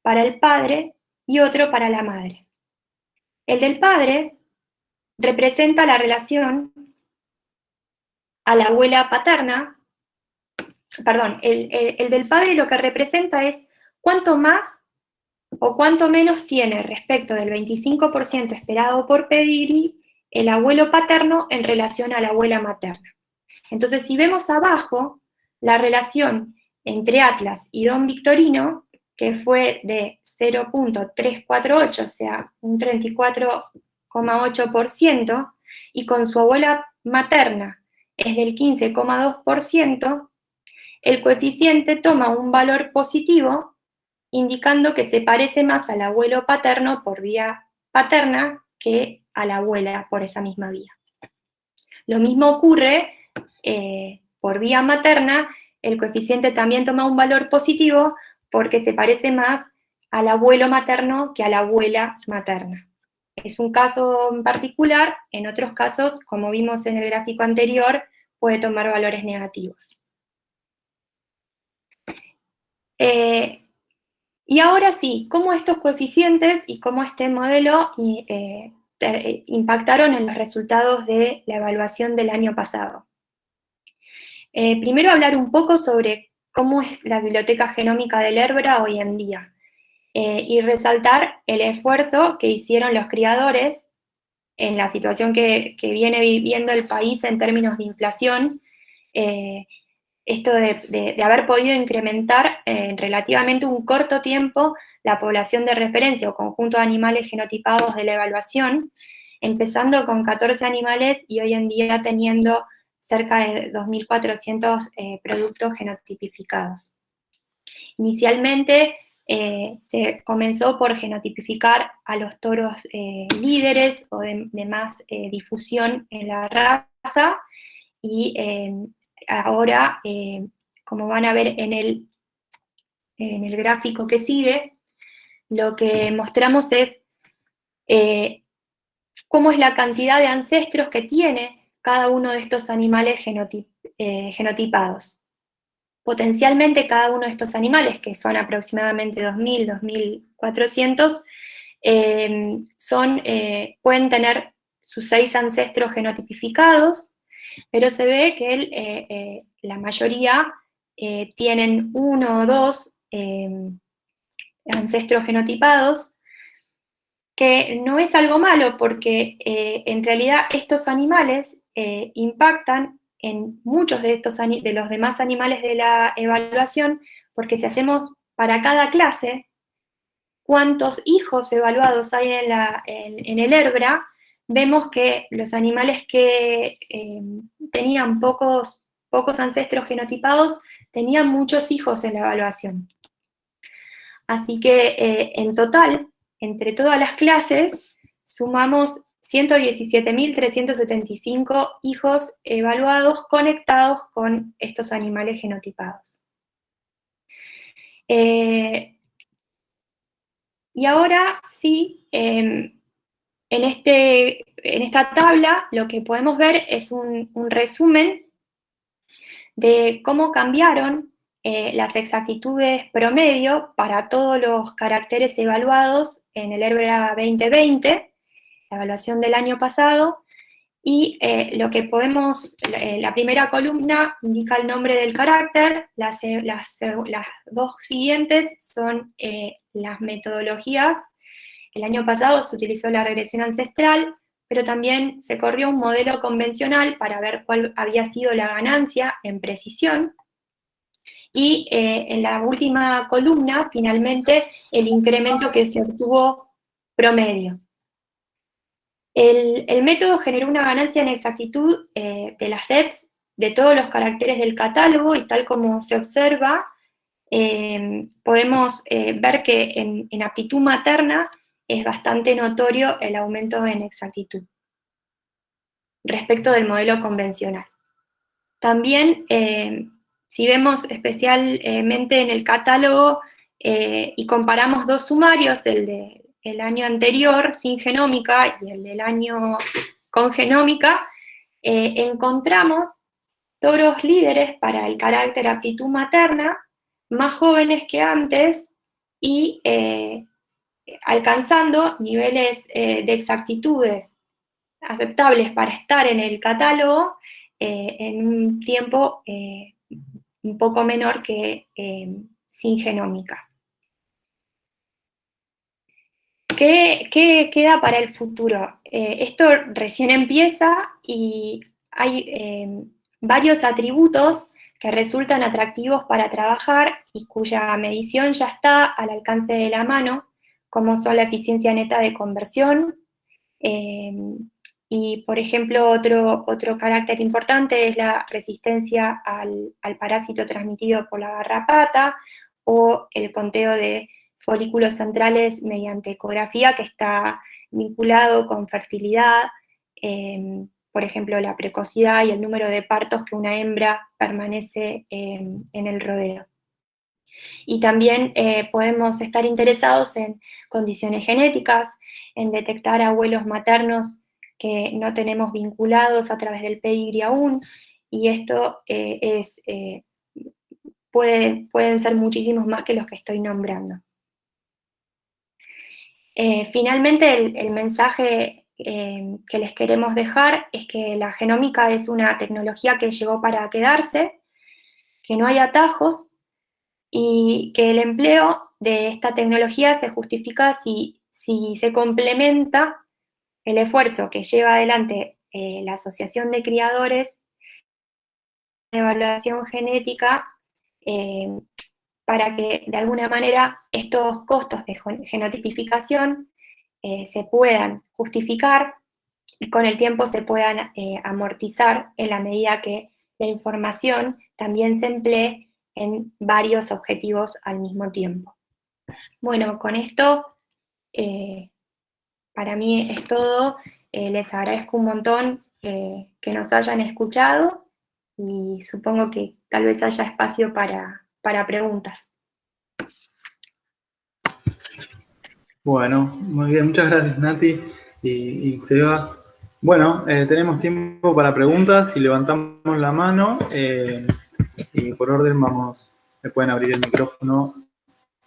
para el padre y otro para la madre. El del padre representa la relación a la abuela paterna. Perdón, el del padre lo que representa es cuánto más o cuánto menos tiene respecto del 25% esperado por pedigrí el abuelo paterno en relación a la abuela materna. Entonces, si vemos abajo la relación entre Atlas y don Victorino, que fue de 0.348, o sea, un 34,8%, y con su abuela materna es del 15,2%, el coeficiente toma un valor positivo, indicando que se parece más al abuelo paterno por vía paterna que a la abuela por esa misma vía. Lo mismo ocurre por vía materna, el coeficiente también toma un valor positivo porque se parece más al abuelo materno que a la abuela materna. Es un caso en particular, en otros casos, como vimos en el gráfico anterior, puede tomar valores negativos. Y ahora sí, ¿cómo estos coeficientes y cómo este modelo impactaron en los resultados de la evaluación del año pasado? Primero hablar un poco sobre cómo es la biblioteca genómica del Herbra hoy en día, y resaltar el esfuerzo que hicieron los criadores en la situación que viene viviendo el país en términos de inflación. Esto de haber podido incrementar en relativamente un corto tiempo la población de referencia o conjunto de animales genotipados de la evaluación, empezando con 14 animales y hoy en día teniendo cerca de 2.400 productos genotipificados. Inicialmente se comenzó por genotipificar a los toros líderes o de más difusión en la raza, y ahora, como van a ver en el gráfico que sigue, lo que mostramos es cómo es la cantidad de ancestros que tiene cada uno de estos animales genotipados. Potencialmente cada uno de estos animales, que son aproximadamente 2.000, 2.400, pueden tener sus 6 ancestros genotipificados, pero se ve que la mayoría tienen 1 o 2 ancestros genotipados, que no es algo malo porque en realidad estos animales impactan en muchos de los demás animales de la evaluación, porque si hacemos para cada clase cuántos hijos evaluados hay en el Herbra, vemos que los animales que tenían pocos ancestros genotipados tenían muchos hijos en la evaluación. Así que en total, entre todas las clases, sumamos 117.375 hijos evaluados conectados con estos animales genotipados. Y ahora sí, en esta tabla lo que podemos ver es un resumen de cómo cambiaron las exactitudes promedio para todos los caracteres evaluados en el Herbra 2020. la evaluación del año pasado, y lo que podemos, la primera columna indica el nombre del carácter, las dos siguientes son las metodologías. El año pasado se utilizó la regresión ancestral, pero también se corrió un modelo convencional para ver cuál había sido la ganancia en precisión. Y en la última columna, finalmente, el incremento que se obtuvo promedio. El método generó una ganancia en exactitud de las DEPs de todos los caracteres del catálogo, y tal como se observa, podemos ver que en aptitud materna es bastante notorio el aumento en exactitud respecto del modelo convencional. También, si vemos especialmente en el catálogo y comparamos dos sumarios, el del año anterior sin genómica y el del año con genómica, encontramos toros líderes para el carácter aptitud materna, más jóvenes que antes y alcanzando niveles de exactitudes aceptables para estar en el catálogo en un tiempo un poco menor que sin genómica. ¿Qué queda para el futuro? Esto recién empieza y hay varios atributos que resultan atractivos para trabajar y cuya medición ya está al alcance de la mano, como son la eficiencia neta de conversión, y por ejemplo otro carácter importante es la resistencia al parásito transmitido por la garrapata, o el conteo de folículos centrales mediante ecografía, que está vinculado con fertilidad, por ejemplo la precocidad y el número de partos que una hembra permanece en el rodeo. Y también podemos estar interesados en condiciones genéticas, en detectar abuelos maternos que no tenemos vinculados a través del pedigrí aún, y esto pueden ser muchísimos más que los que estoy nombrando. Finalmente, el mensaje que les queremos dejar es que la genómica es una tecnología que llegó para quedarse, que no hay atajos, y que el empleo de esta tecnología se justifica si se complementa el esfuerzo que lleva adelante la Asociación de Criadores de Evaluación Genética, para que de alguna manera estos costos de genotipificación se puedan justificar y con el tiempo se puedan amortizar en la medida que la información también se emplee en varios objetivos al mismo tiempo. Bueno, con esto para mí es todo. Les agradezco un montón que nos hayan escuchado y supongo que tal vez haya espacio para preguntas. Bueno, muy bien, muchas gracias Nati y Seba. Bueno, tenemos tiempo para preguntas y levantamos la mano y por orden me pueden abrir el micrófono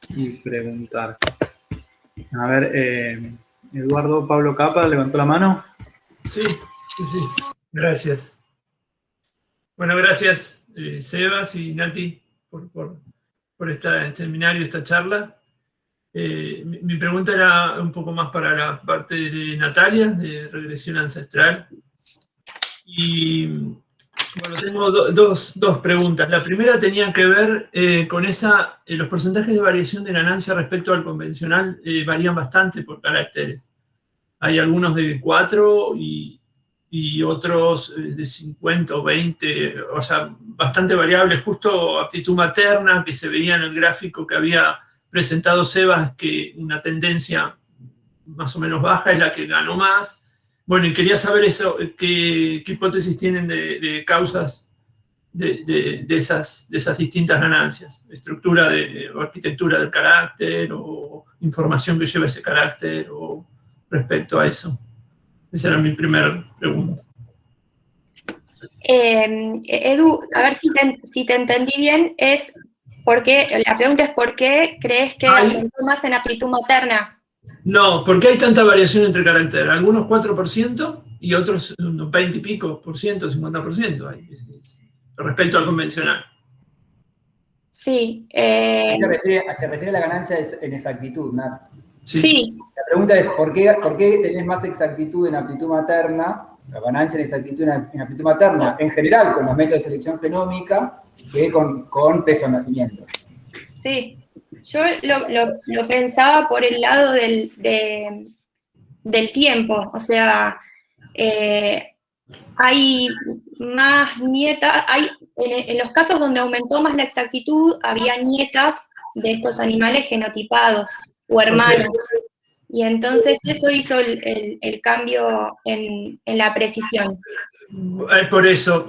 y preguntar. A ver, Eduardo Pablo Capa levantó la mano. Sí, gracias. Bueno, gracias Sebas y Nati por este seminario, esta charla. Mi pregunta era un poco más para la parte de Natalia, de regresión ancestral. Y bueno, tengo dos preguntas. La primera tenía que ver con los porcentajes de variación de ganancia respecto al convencional varían bastante por caracteres. Hay algunos de 4 y otros de 50 o 20, o sea, bastante variables. Justo aptitud materna, que se veía en el gráfico que había presentado Sebas, que una tendencia más o menos baja es la que ganó más. Bueno, y quería saber eso, qué hipótesis tienen de causas de esas distintas ganancias, estructura o arquitectura del carácter, o información que lleva ese carácter, o respecto a eso. Esa era mi primera pregunta. Edu, a ver si te entendí bien, la pregunta es ¿por qué crees que aumentó más en aptitud materna? No, ¿por qué hay tanta variación entre caracteres? Algunos 4% y otros unos 20 y pico por ciento, 50% hay, respecto al convencional. Sí. Se refiere a la ganancia en exactitud, Nat. Sí. La pregunta es, ¿por qué tenés más exactitud en aptitud materna, la ganancia en exactitud en aptitud materna, en general con los métodos de selección genómica, que con peso de nacimiento? Sí, yo lo pensaba por el lado del tiempo, o sea, hay más nietas, en los casos donde aumentó más la exactitud, había nietas de estos animales genotipados o hermanos. Okay. Y entonces eso hizo el cambio en la precisión. Por eso,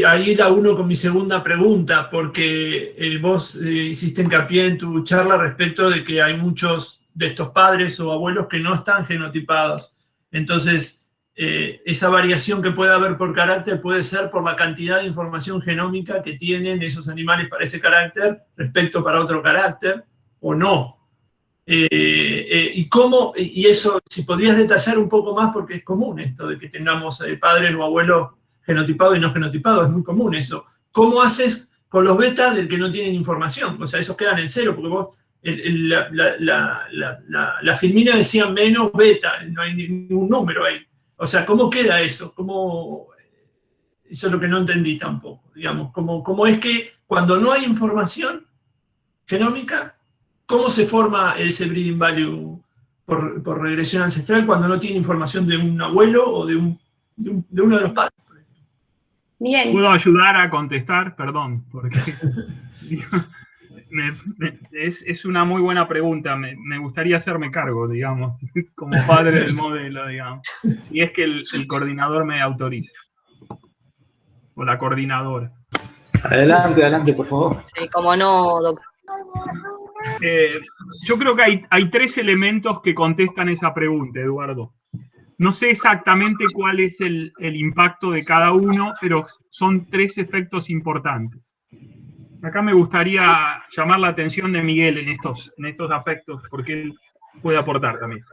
ahí la uno con mi segunda pregunta, porque vos hiciste hincapié en tu charla respecto de que hay muchos de estos padres o abuelos que no están genotipados. Entonces, esa variación que puede haber por carácter puede ser por la cantidad de información genómica que tienen esos animales para ese carácter respecto para otro carácter, o no. Y eso, si podías detallar un poco más, porque es común esto de que tengamos padres o abuelos genotipados y no genotipados, es muy común eso. ¿Cómo haces con los betas del que no tienen información? O sea, esos quedan en cero, porque vos, la filmina decía menos beta, no hay ningún número ahí. O sea, ¿cómo queda eso? Eso es lo que no entendí tampoco, digamos. ¿Cómo es que cuando no hay información genómica, cómo se forma ese breeding value por regresión ancestral cuando no tiene información de un abuelo o de uno de los padres? Bien. ¿Puedo ayudar a contestar? Perdón, porque es una muy buena pregunta. Me gustaría hacerme cargo, digamos, como padre del modelo, digamos. Si es que el coordinador me autoriza. O la coordinadora. Adelante, por favor. Sí, como no, doctor. Yo creo que hay tres elementos que contestan esa pregunta, Eduardo. No sé exactamente cuál es el impacto de cada uno, pero son tres efectos importantes. Acá me gustaría llamar la atención de Miguel en estos aspectos, porque él puede aportar también.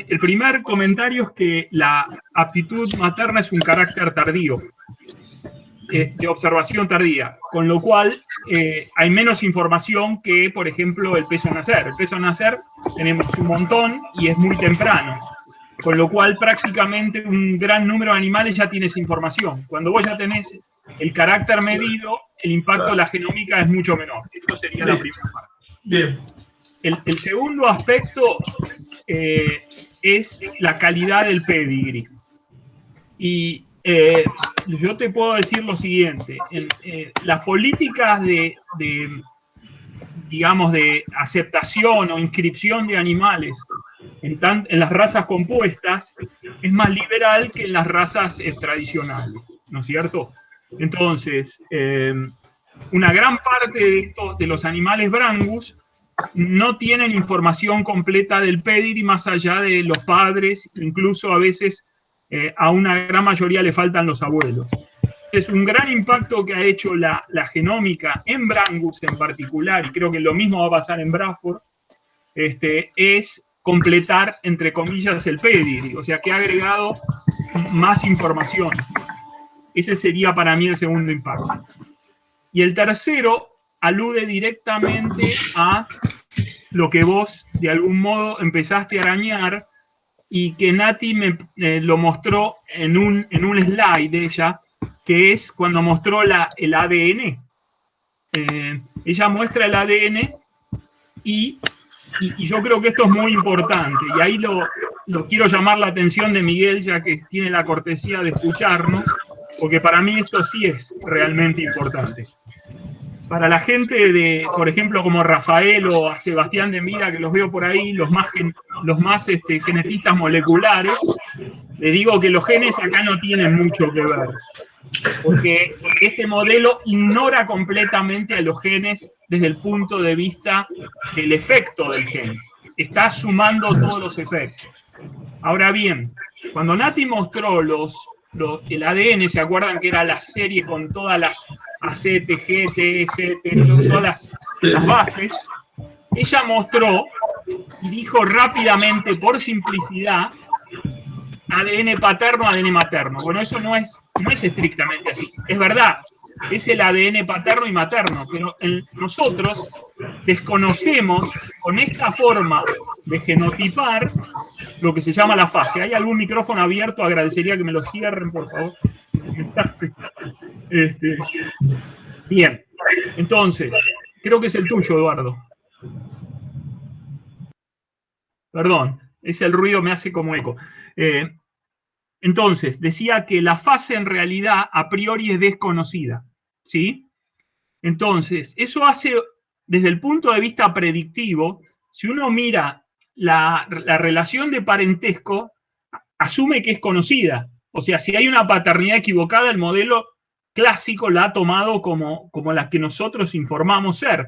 El primer comentario es que la aptitud materna es un carácter tardío, de observación tardía, con lo cual hay menos información que, por ejemplo, el peso a nacer. El peso a nacer tenemos un montón y es muy temprano, con lo cual prácticamente un gran número de animales ya tiene esa información. Cuando vos ya tenés el carácter medido, el impacto de la genómica es mucho menor. Esto sería la primera parte. Bien. El segundo aspecto es la calidad del pedigree. Y yo te puedo decir lo siguiente, las políticas digamos, de aceptación o inscripción de animales en las razas compuestas es más liberal que en las razas tradicionales, ¿no es cierto? Entonces, una gran parte de los animales brangus no tienen información completa del pedigree más allá de los padres, incluso a veces a una gran mayoría le faltan los abuelos. Es un gran impacto que ha hecho la genómica en brangus en particular, y creo que lo mismo va a pasar en Bradford, es completar, entre comillas, el pedigree, o sea, que ha agregado más información. Ese sería para mí el segundo impacto. Y el tercero alude directamente a lo que vos, de algún modo, empezaste a arañar, y que Nati me lo mostró en un slide de ella, que es cuando mostró el ADN. Ella muestra el ADN y yo creo que esto es muy importante, y ahí lo quiero llamar la atención de Miguel, ya que tiene la cortesía de escucharnos, porque para mí esto sí es realmente importante. Para la gente por ejemplo, como Rafael o a Sebastián de Mira, que los veo por ahí, los más genetistas moleculares, les digo que los genes acá no tienen mucho que ver, porque este modelo ignora completamente a los genes desde el punto de vista del efecto del gen. Está sumando todos los efectos. Ahora bien, cuando Nati mostró el ADN, ¿se acuerdan que era la serie con todas las ACT, GT, ST, todas las bases? Ella mostró y dijo rápidamente, por simplicidad, ADN paterno, ADN materno. Bueno, eso no es estrictamente así. Es verdad, es el ADN paterno y materno, pero nosotros desconocemos con esta forma de genotipar lo que se llama la fase. ¿Hay algún micrófono abierto? Agradecería que me lo cierren, por favor. Bien, entonces, creo que es el tuyo, Eduardo. Perdón, ese el ruido me hace como eco. Entonces, decía que la fase en realidad a priori es desconocida, ¿sí? Entonces, eso hace, desde el punto de vista predictivo, si uno mira la relación de parentesco, asume que es conocida. O sea, si hay una paternidad equivocada, el modelo clásico la ha tomado como la que nosotros informamos ser.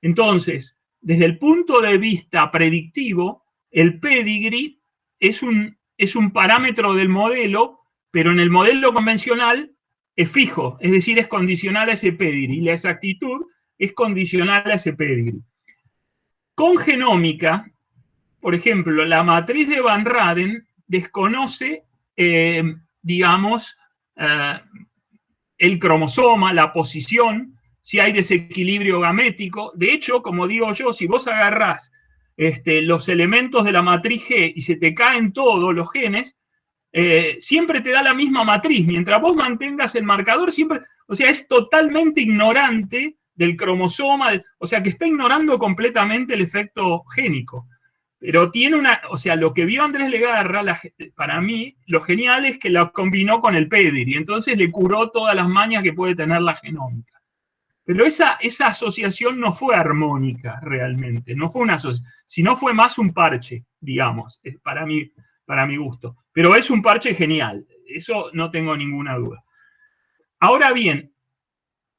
Entonces, desde el punto de vista predictivo, el pedigree es un parámetro del modelo, pero en el modelo convencional es fijo, es decir, es condicional a ese pedigree, y la exactitud es condicional a ese pedigree. Con genómica, por ejemplo, la matriz de Van Raden desconoce, digamos, el cromosoma, la posición, si hay desequilibrio gamético. De hecho, como digo yo, si vos agarrás los elementos de la matriz G y se te caen todos los genes, siempre te da la misma matriz. Mientras vos mantengas el marcador, siempre, o sea, es totalmente ignorante del cromosoma, o sea, que está ignorando completamente el efecto génico. Pero tiene o sea, lo que vio Andrés Legarra, para mí, lo genial es que la combinó con el pedigree, entonces le curó todas las mañas que puede tener la genómica. Pero esa asociación no fue armónica realmente, no fue una asociación, sino fue más un parche, digamos, para mi gusto. Pero es un parche genial, eso no tengo ninguna duda. Ahora bien,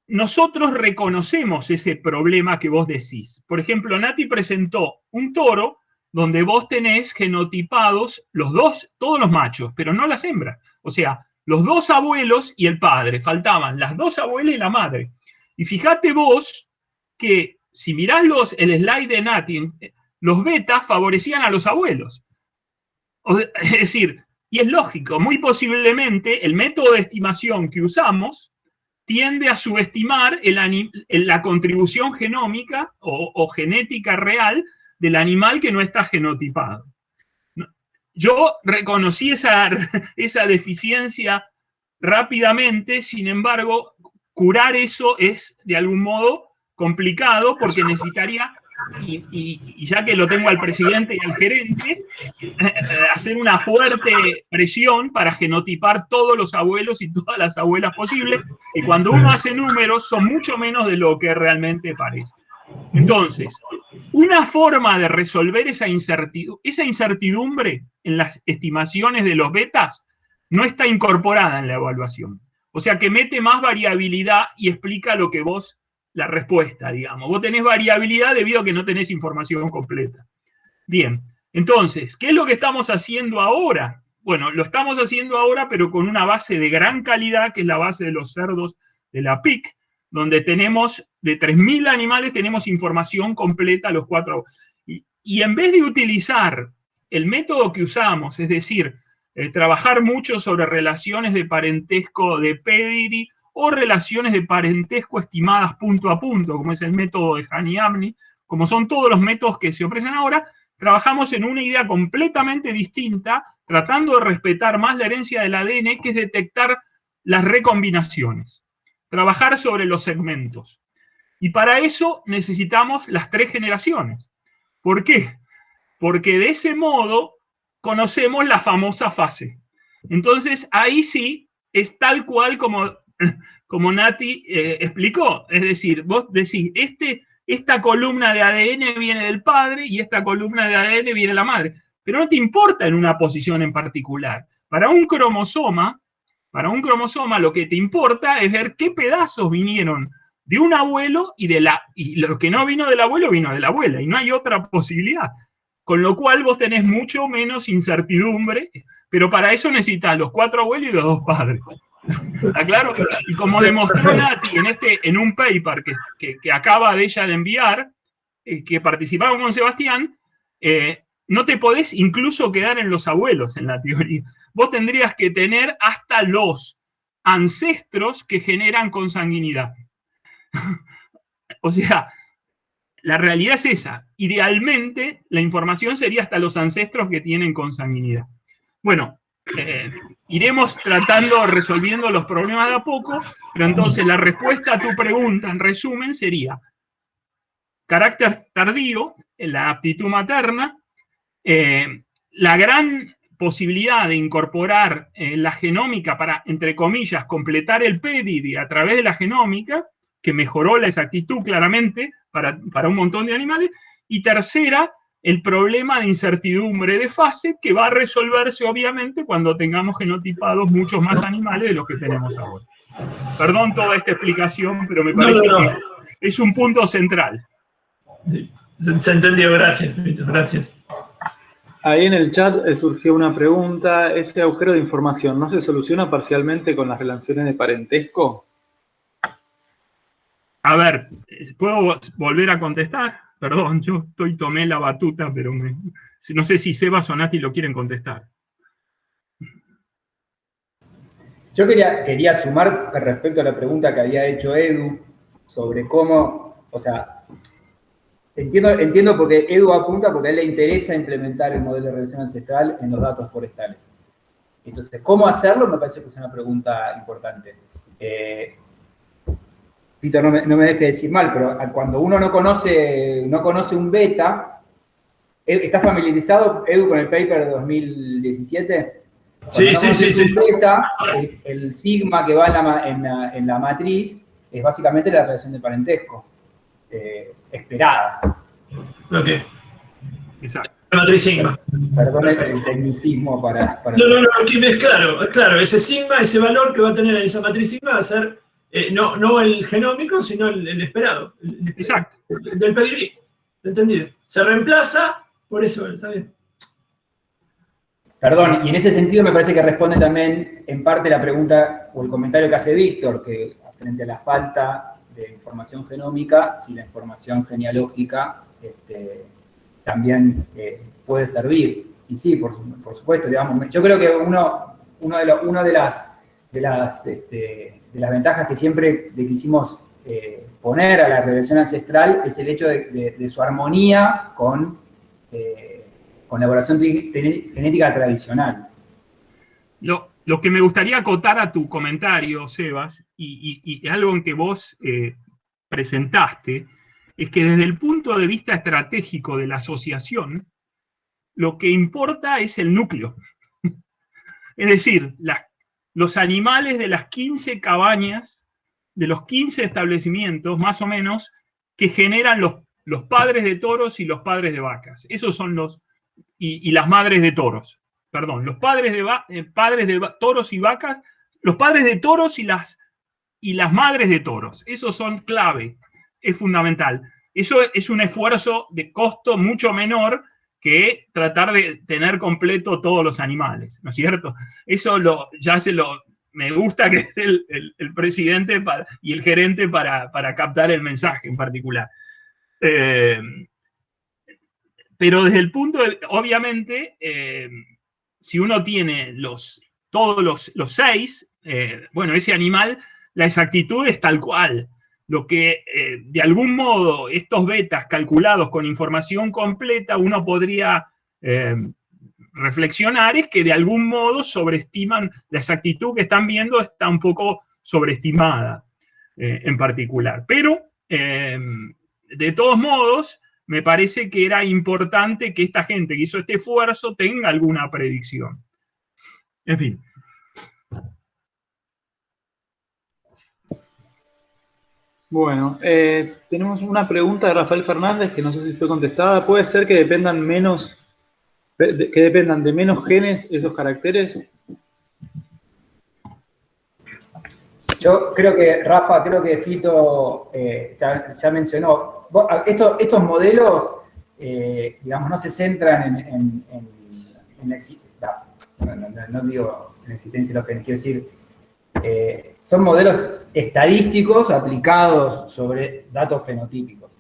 nosotros reconocemos ese problema que vos decís. Por ejemplo, Nati presentó un toro donde vos tenés genotipados los dos, todos los machos, pero no las hembras. O sea, los dos abuelos y el padre, faltaban las dos abuelas y la madre. Y fíjate vos que si mirás el slide de Nati, los betas favorecían a los abuelos. Es decir, y es lógico, muy posiblemente el método de estimación que usamos tiende a subestimar la contribución genómica o genética real del animal que no está genotipado. Yo reconocí esa deficiencia rápidamente, sin embargo, curar eso es de algún modo complicado porque necesitaría, y ya que lo tengo al presidente y al gerente, hacer una fuerte presión para genotipar todos los abuelos y todas las abuelas posibles, y cuando uno hace números son mucho menos de lo que realmente parece. Entonces, una forma de resolver esa incertidumbre en las estimaciones de los betas no está incorporada en la evaluación. O sea que mete más variabilidad y explica lo que vos, la respuesta, digamos. Vos tenés variabilidad debido a que no tenés información completa. Bien, entonces, ¿qué es lo que estamos haciendo ahora? Bueno, lo estamos haciendo ahora, pero con una base de gran calidad, que es la base de los cerdos de la PIC, donde tenemos, de 3.000 animales, tenemos información completa, los 4. Y en vez de utilizar el método que usamos, es decir, trabajar mucho sobre relaciones de parentesco de pedigree o relaciones de parentesco estimadas punto a punto, como es el método de Hani-Avni, como son todos los métodos que se ofrecen ahora, trabajamos en una idea completamente distinta, tratando de respetar más la herencia del ADN, que es detectar las recombinaciones, trabajar sobre los segmentos. Y para eso necesitamos las 3 generaciones. ¿Por qué? Porque de ese modo conocemos la famosa fase. Entonces, ahí sí es tal cual como Nati explicó. Es decir, vos decís, esta columna de ADN viene del padre y esta columna de ADN viene de la madre. Pero no te importa en una posición en particular. Para un cromosoma lo que te importa es ver qué pedazos vinieron de un abuelo y lo que no vino del abuelo vino de la abuela. Y no hay otra posibilidad. Con lo cual vos tenés mucho menos incertidumbre, pero para eso necesitas los 4 abuelos y los 2 padres. ¿Está claro? Y como demostró Nati en un paper que acaba de ella de enviar, que participaba con Sebastián, no te podés incluso quedar en los abuelos en la teoría. Vos tendrías que tener hasta los ancestros que generan consanguinidad. O sea, la realidad es esa. Idealmente, la información sería hasta los ancestros que tienen consanguinidad. Bueno, iremos tratando, resolviendo los problemas de a poco, pero entonces la respuesta a tu pregunta, en resumen, sería carácter tardío, la aptitud materna, la gran posibilidad de incorporar la genómica para, entre comillas, completar el pedigree a través de la genómica, que mejoró la exactitud claramente para un montón de animales, y tercera, el problema de incertidumbre de fase, que va a resolverse obviamente cuando tengamos genotipados muchos más animales de los que tenemos ahora. Perdón toda esta explicación, pero me parece que es un punto central. Se entendió, gracias, Víctor, gracias. Ahí en el chat surgió una pregunta. ¿Ese agujero de información no se soluciona parcialmente con las relaciones de parentesco? A ver, ¿puedo volver a contestar? Perdón, yo tomé la batuta, pero no sé si Sebas o Nati lo quieren contestar. Yo quería sumar respecto a la pregunta que había hecho Edu sobre cómo, o sea, entiendo porque Edu apunta porque a él le interesa implementar el modelo de regresión ancestral en los datos forestales. Entonces, ¿cómo hacerlo? Me parece que es una pregunta importante. Víctor, no me deje decir mal, pero cuando uno no conoce un beta, ¿está familiarizado, Edu, con el paper de 2017? Sí. Beta, el sigma que va en la matriz es básicamente la relación de parentesco esperada. Ok. Exacto. La matriz sigma. Perdón el tecnicismo para... No, aquí es claro. Ese sigma, ese valor que va a tener esa matriz sigma va a ser no el genómico, sino el esperado. Exacto. Del pedigrí. ¿Entendido? Se reemplaza, por eso está bien. Perdón, y en ese sentido me parece que responde también en parte la pregunta o el comentario que hace Víctor, que frente a la falta de información genómica, si la información genealógica también puede servir. Y sí, por supuesto, digamos, yo creo que una de las ventajas que siempre le quisimos poner a la regresión ancestral es el hecho de su armonía con la evaluación genética tradicional. Lo que me gustaría acotar a tu comentario, Sebas, y algo en que vos presentaste, es que desde el punto de vista estratégico de la asociación, lo que importa es el núcleo. Es decir, los animales de las 15 cabañas, de los 15 establecimientos, más o menos, que generan los padres de toros y los padres de vacas. Esos son y las madres de toros. Perdón, los padres de toros y vacas, los padres de toros y las madres de toros. Esos son clave, es fundamental. Eso es un esfuerzo de costo mucho menor que tratar de tener completo todos los animales, ¿no es cierto? Eso me gusta que esté el presidente y el gerente para captar el mensaje en particular. Pero desde el punto de, obviamente, si uno tiene todos los 6, bueno, ese animal, la exactitud es tal cual. Lo que, de algún modo, estos betas calculados con información completa, uno podría reflexionar es que de algún modo sobreestiman, la exactitud que están viendo está un poco sobreestimada en particular. Pero, de todos modos, me parece que era importante que esta gente que hizo este esfuerzo tenga alguna predicción. En fin. Bueno, tenemos una pregunta de Rafael Fernández que no sé si fue contestada. ¿Puede ser que dependan de menos genes esos caracteres? Yo creo que, Rafa, Fito ya mencionó, estos modelos, digamos, no se centran en la existencia, no digo en la existencia, lo que quiero decir, son modelos estadísticos aplicados sobre datos fenotípicos.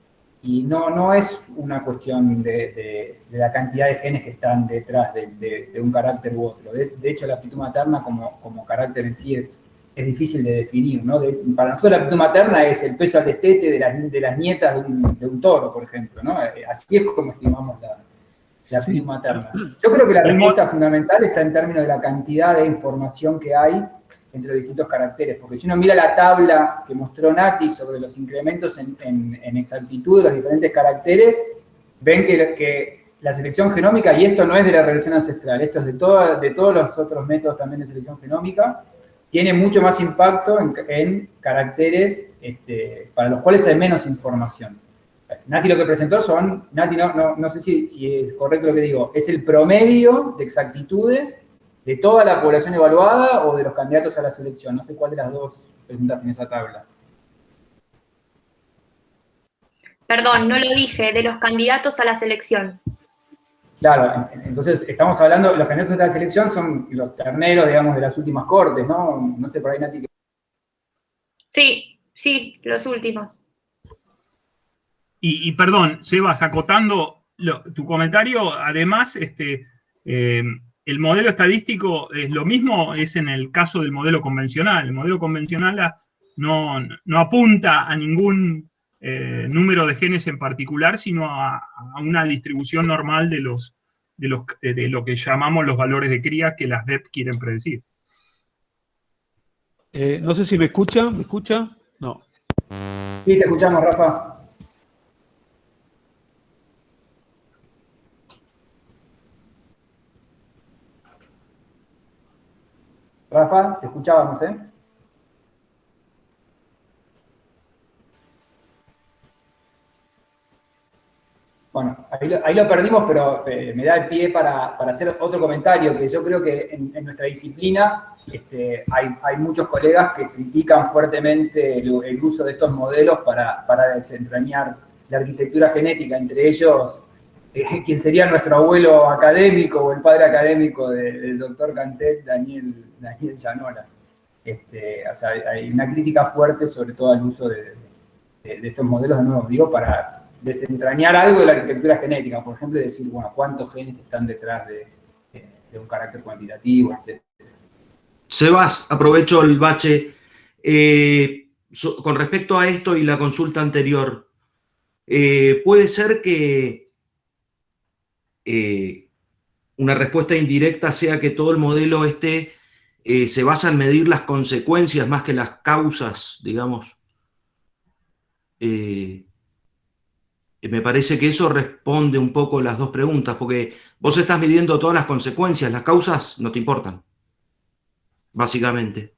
Y no es una cuestión de la cantidad de genes que están detrás de un carácter u otro. De hecho, la aptitud materna como carácter en sí es difícil de definir, ¿no? Para nosotros la aptitud materna es el peso al destete de las nietas de un toro, por ejemplo, ¿no? Así es como estimamos la aptitud materna. Yo creo que la respuesta fundamental está en términos de la cantidad de información que hay entre los distintos caracteres, porque si uno mira la tabla que mostró Nati sobre los incrementos en exactitud de los diferentes caracteres, ven que la selección genómica, y esto no es de la regresión ancestral, esto es de todos los otros métodos también de selección genómica, tiene mucho más impacto en caracteres para los cuales hay menos información. Nati lo que presentó Nati no sé si es correcto lo que digo, es el promedio de exactitudes de toda la población evaluada o de los candidatos a la selección. No sé cuál de las dos presentas en esa tabla. Perdón, no lo dije, de los candidatos a la selección. Claro, entonces estamos hablando, los candidatos a la selección son los terneros, digamos, de las últimas cortes, ¿no? No sé, por ahí, Nati. Sí, los últimos. Y perdón, Sebas, acotando tu comentario, además, el modelo estadístico es lo mismo, es en el caso del modelo convencional. El modelo convencional no apunta a ningún número de genes en particular, sino a una distribución normal de lo que llamamos los valores de cría que las DEP quieren predecir. No sé si me escucha. ¿Me escucha? No. Sí, te escuchamos, Rafa. Rafa, te escuchábamos, ¿eh? Bueno, ahí lo perdimos, pero me da el pie para hacer otro comentario, que yo creo que en nuestra disciplina hay muchos colegas que critican fuertemente el uso de estos modelos para desentrañar la arquitectura genética, entre ellos quien sería nuestro abuelo académico o el padre académico del doctor Cantet, Daniel Llanola. O sea, hay una crítica fuerte sobre todo al uso de estos modelos, de nuevo, digo, para desentrañar algo de la arquitectura genética, por ejemplo, decir, bueno, cuántos genes están detrás de un carácter cuantitativo, etc. Sebas, aprovecho el bache. Con respecto a esto y la consulta anterior, puede ser que una respuesta indirecta sea que todo el modelo se basa en medir las consecuencias más que las causas, digamos. Me parece que eso responde un poco las dos preguntas, porque vos estás midiendo todas las consecuencias, las causas no te importan, básicamente.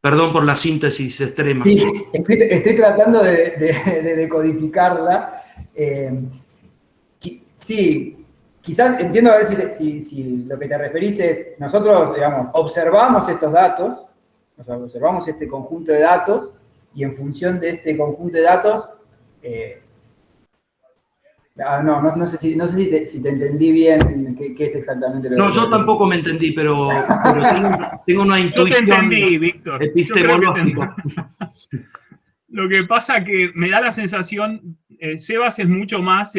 Perdón por la síntesis extrema. Sí, estoy tratando de decodificarla. Sí, quizás entiendo a ver si lo que te referís es, nosotros, digamos, observamos estos datos, o sea, observamos este conjunto de datos, y en función de este conjunto de datos, no sé si te entendí bien qué es exactamente lo que... No, yo tampoco me entendí, pero tengo una intuición. Yo te entendí, Víctor. Epistemológica. Lo que pasa que me da la sensación, Sebas es mucho más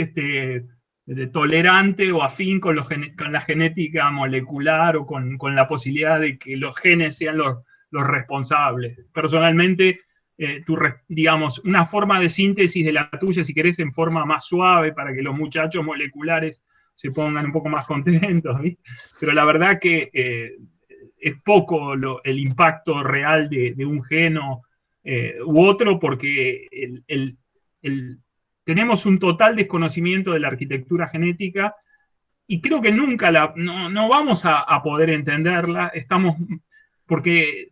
tolerante o afín con la genética molecular o con la posibilidad de que los genes sean los responsables. Personalmente, digamos, una forma de síntesis de la tuya, si querés, en forma más suave para que los muchachos moleculares se pongan un poco más contentos, ¿viste? Pero la verdad que es poco el impacto real de un geno u otro, porque tenemos un total desconocimiento de la arquitectura genética y creo que nunca no vamos a poder entenderla, porque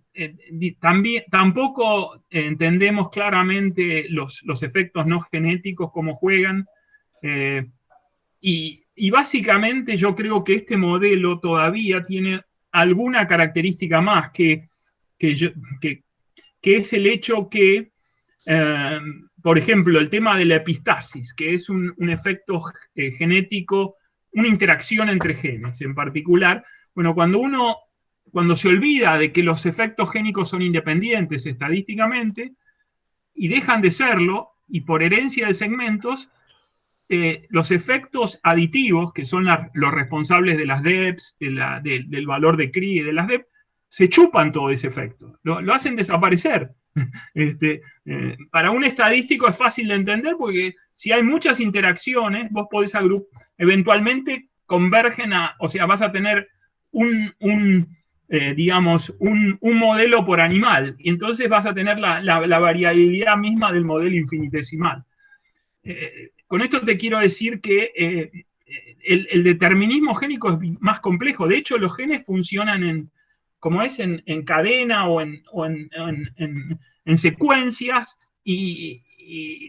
tampoco entendemos claramente los efectos no genéticos, cómo juegan, y básicamente yo creo que este modelo todavía tiene alguna característica más, que es el hecho que, por ejemplo, el tema de la epistasis, que es un efecto genético, una interacción entre genes en particular. Bueno, cuando uno cuando se olvida de que los efectos génicos son independientes estadísticamente, y dejan de serlo, y por herencia de segmentos, los efectos aditivos, que son los responsables de las DEPs, del valor de CRI y de las DEP, se chupan todo ese efecto, lo hacen desaparecer. Para un estadístico es fácil de entender porque si hay muchas interacciones, vos podés eventualmente convergen o sea, vas a tener digamos, un modelo por animal, y entonces vas a tener la variabilidad misma del modelo infinitesimal. Con esto te quiero decir que el determinismo génico es más complejo. De hecho, los genes funcionan en cadena o en secuencias, y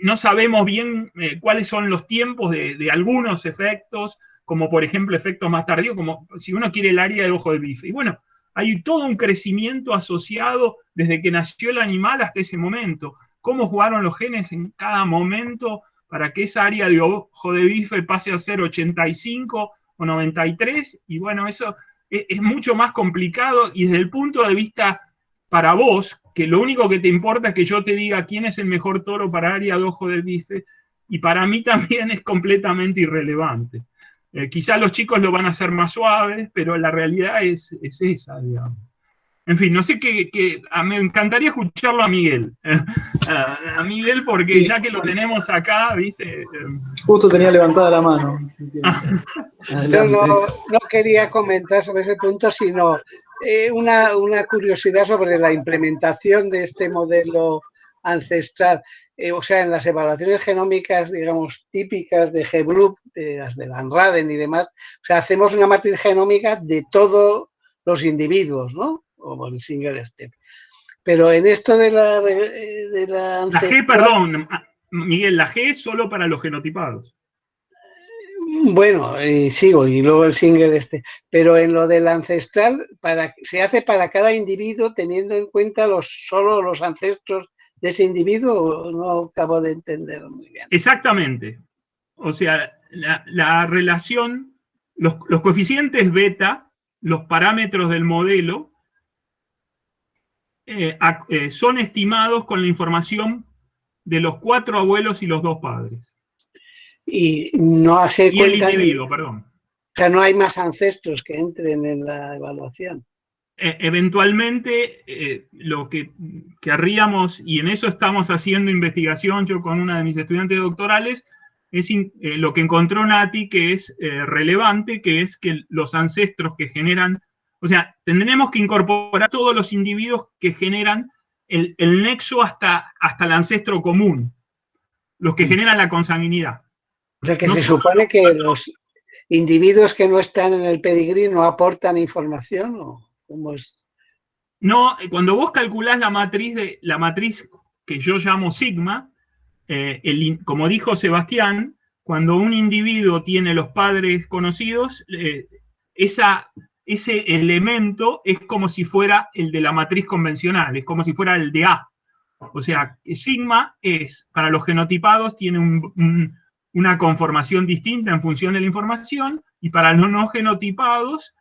no sabemos bien cuáles son los tiempos de algunos efectos, como por ejemplo efectos más tardíos, como si uno quiere el área de ojo de bife. Y bueno, hay todo un crecimiento asociado desde que nació el animal hasta ese momento. Cómo jugaron los genes en cada momento para que esa área de ojo de bife pase a ser 85 o 93, y bueno, eso es mucho más complicado, y desde el punto de vista para vos, que lo único que te importa es que yo te diga quién es el mejor toro para área de ojo de bife, y para mí también es completamente irrelevante. Quizás los chicos lo van a hacer más suaves, pero la realidad es esa, digamos. En fin, no sé me encantaría escucharlo a Miguel. A Miguel, porque sí, ya que lo tenemos acá, ¿viste? Justo tenía levantada la mano. Yo no quería comentar sobre ese punto, sino una curiosidad sobre la implementación de este modelo ancestral. O sea, en las evaluaciones genómicas, digamos, típicas de GBLUP, de las de Van Raden y demás, o sea, hacemos una matriz genómica de todos los individuos, ¿no? O el single step. Pero en esto de la ancestral... La G, perdón, Miguel, la G es solo para los genotipados. Bueno, sigo, y luego el single pero en lo del ancestral se hace para cada individuo teniendo en cuenta solo los ancestros de ese individuo, no acabo de entender muy bien. Exactamente. O sea, la relación, los coeficientes beta, los parámetros del modelo, son estimados con la información de los 4 abuelos y los 2 padres. Y no hace y cuenta el individuo, perdón. O sea, no hay más ancestros que entren en la evaluación. Eventualmente, lo que querríamos, y en eso estamos haciendo investigación, yo con una de mis estudiantes doctorales, es lo que encontró Nati, que es relevante, que es que los ancestros que generan, o sea, tendremos que incorporar todos los individuos que generan el nexo hasta el ancestro común, los que generan la consanguinidad. O sea, que se supone que los individuos que no están en el pedigrí no aportan información, ¿o cómo es? No, cuando vos calculás la matriz que yo llamo sigma, como dijo Sebastián, cuando un individuo tiene los padres conocidos, ese elemento es como si fuera el de la matriz convencional, es como si fuera el de A. O sea, sigma para los genotipados tiene una conformación distinta en función de la información, y para los no genotipados,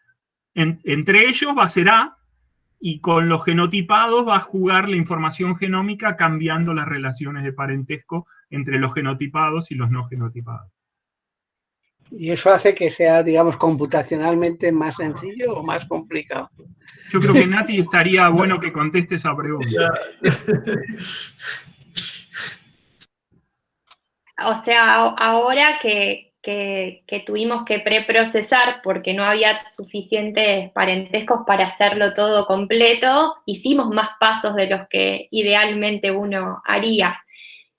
entre ellos va a ser A, y con los genotipados va a jugar la información genómica cambiando las relaciones de parentesco entre los genotipados y los no genotipados. ¿Y eso hace que sea, digamos, computacionalmente más sencillo o más complicado? Yo creo que Nati estaría bueno que conteste esa pregunta. O sea, ahora que tuvimos que preprocesar porque no había suficientes parentescos para hacerlo todo completo, hicimos más pasos de los que idealmente uno haría.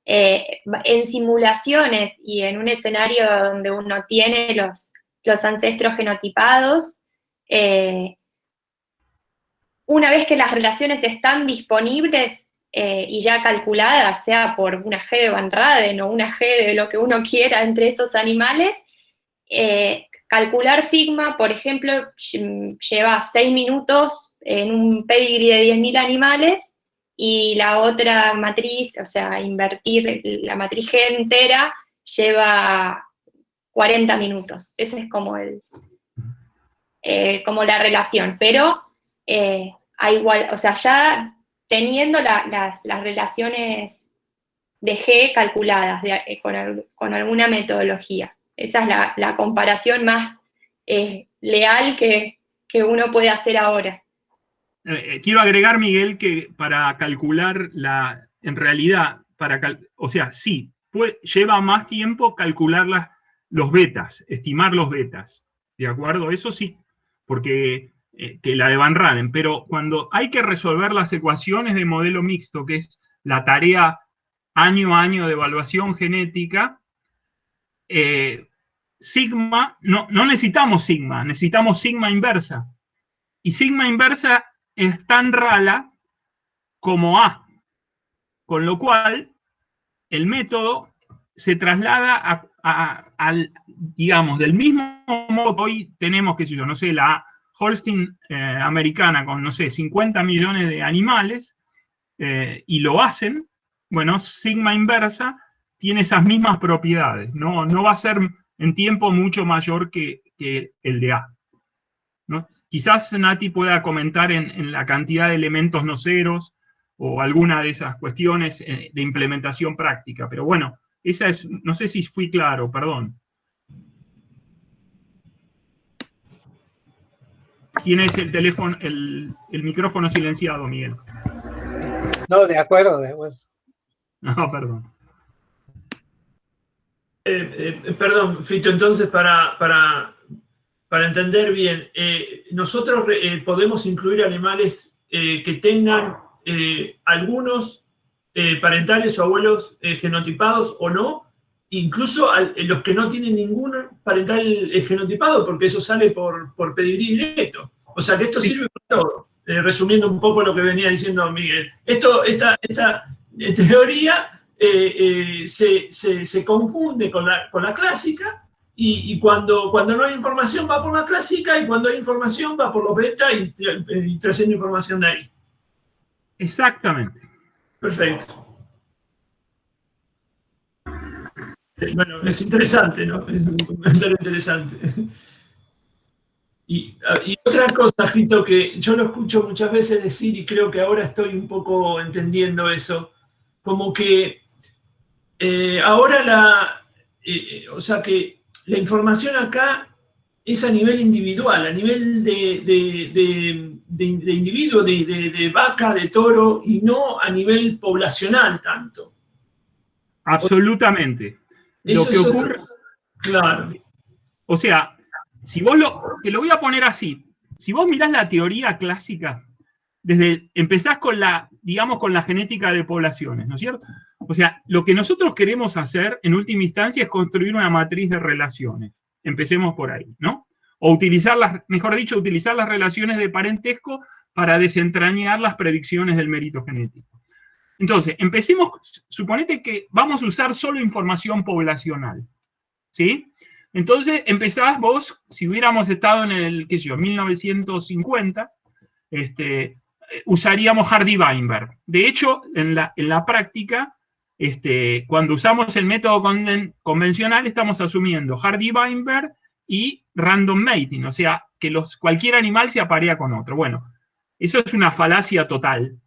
En simulaciones y en un escenario donde uno tiene los ancestros genotipados, una vez que las relaciones están disponibles y ya calculadas, sea por una G de Van Raden o una G de lo que uno quiera entre esos animales, calcular sigma, por ejemplo, lleva 6 minutos en un pedigree de 10.000 animales, y la otra matriz, o sea, invertir la matriz G entera, lleva 40 minutos. Ese es como como la relación. Pero a igual, o sea, ya teniendo las relaciones de G calculadas con alguna metodología. Esa es la comparación más leal que uno puede hacer ahora. Quiero agregar, Miguel, que para calcular en realidad, o sea, sí, lleva más tiempo calcular los betas, estimar los betas, ¿de acuerdo? Eso sí, porque que la de Van Raden, pero cuando hay que resolver las ecuaciones de modelo mixto, que es la tarea año a año de evaluación genética, sigma, no necesitamos sigma, necesitamos sigma inversa. Y sigma inversa es tan rala como A, con lo cual el método se traslada al, digamos, del mismo modo que hoy tenemos, qué sé yo, no sé, la Holstein americana con, no sé, 50 millones de animales, y lo hacen, bueno, sigma inversa tiene esas mismas propiedades, no va a ser en tiempo mucho mayor que el de A, ¿no? Quizás Nati pueda comentar en la cantidad de elementos no ceros o alguna de esas cuestiones de implementación práctica, pero bueno, esa es, no sé si fui claro, perdón. Tienes el teléfono, el micrófono silenciado, Miguel. No, de acuerdo, de acuerdo. No, perdón. Perdón, Fito, entonces para entender bien, nosotros podemos incluir animales que tengan algunos parentales o abuelos genotipados o no, incluso los que no tienen ningún parental genotipado, porque eso sale por pedigrí directo. O sea que esto sirve para todo. Resumiendo un poco lo que venía diciendo Miguel. Esta teoría se confunde con la clásica, y cuando no hay información va por la clásica, y cuando hay información va por los beta y trayendo información de ahí. Exactamente. Perfecto. Bueno, es interesante, ¿no? Es un comentario interesante. Y otra cosa, Fito, que yo lo escucho muchas veces decir, y creo que ahora estoy un poco entendiendo eso, como que ahora o sea que la información acá es a nivel individual, a nivel de individuo, de vaca, de toro, y no a nivel poblacional tanto. Absolutamente. Lo que ocurre, claro. O sea, si vos te lo voy a poner así, si vos mirás la teoría clásica, empezás con digamos, con la genética de poblaciones, ¿no es cierto? O sea, lo que nosotros queremos hacer, en última instancia, es construir una matriz de relaciones. Empecemos por ahí, ¿no? O mejor dicho, utilizar las relaciones de parentesco para desentrañar las predicciones del mérito genético. Entonces, empecemos, suponete que vamos a usar solo información poblacional, ¿sí? Entonces, empezás vos, si hubiéramos estado en el, qué sé yo, 1950, usaríamos Hardy-Weinberg. De hecho, en la práctica, cuando usamos el método convencional, estamos asumiendo Hardy-Weinberg y random mating, o sea, que cualquier animal se aparea con otro. Bueno, eso es una falacia total.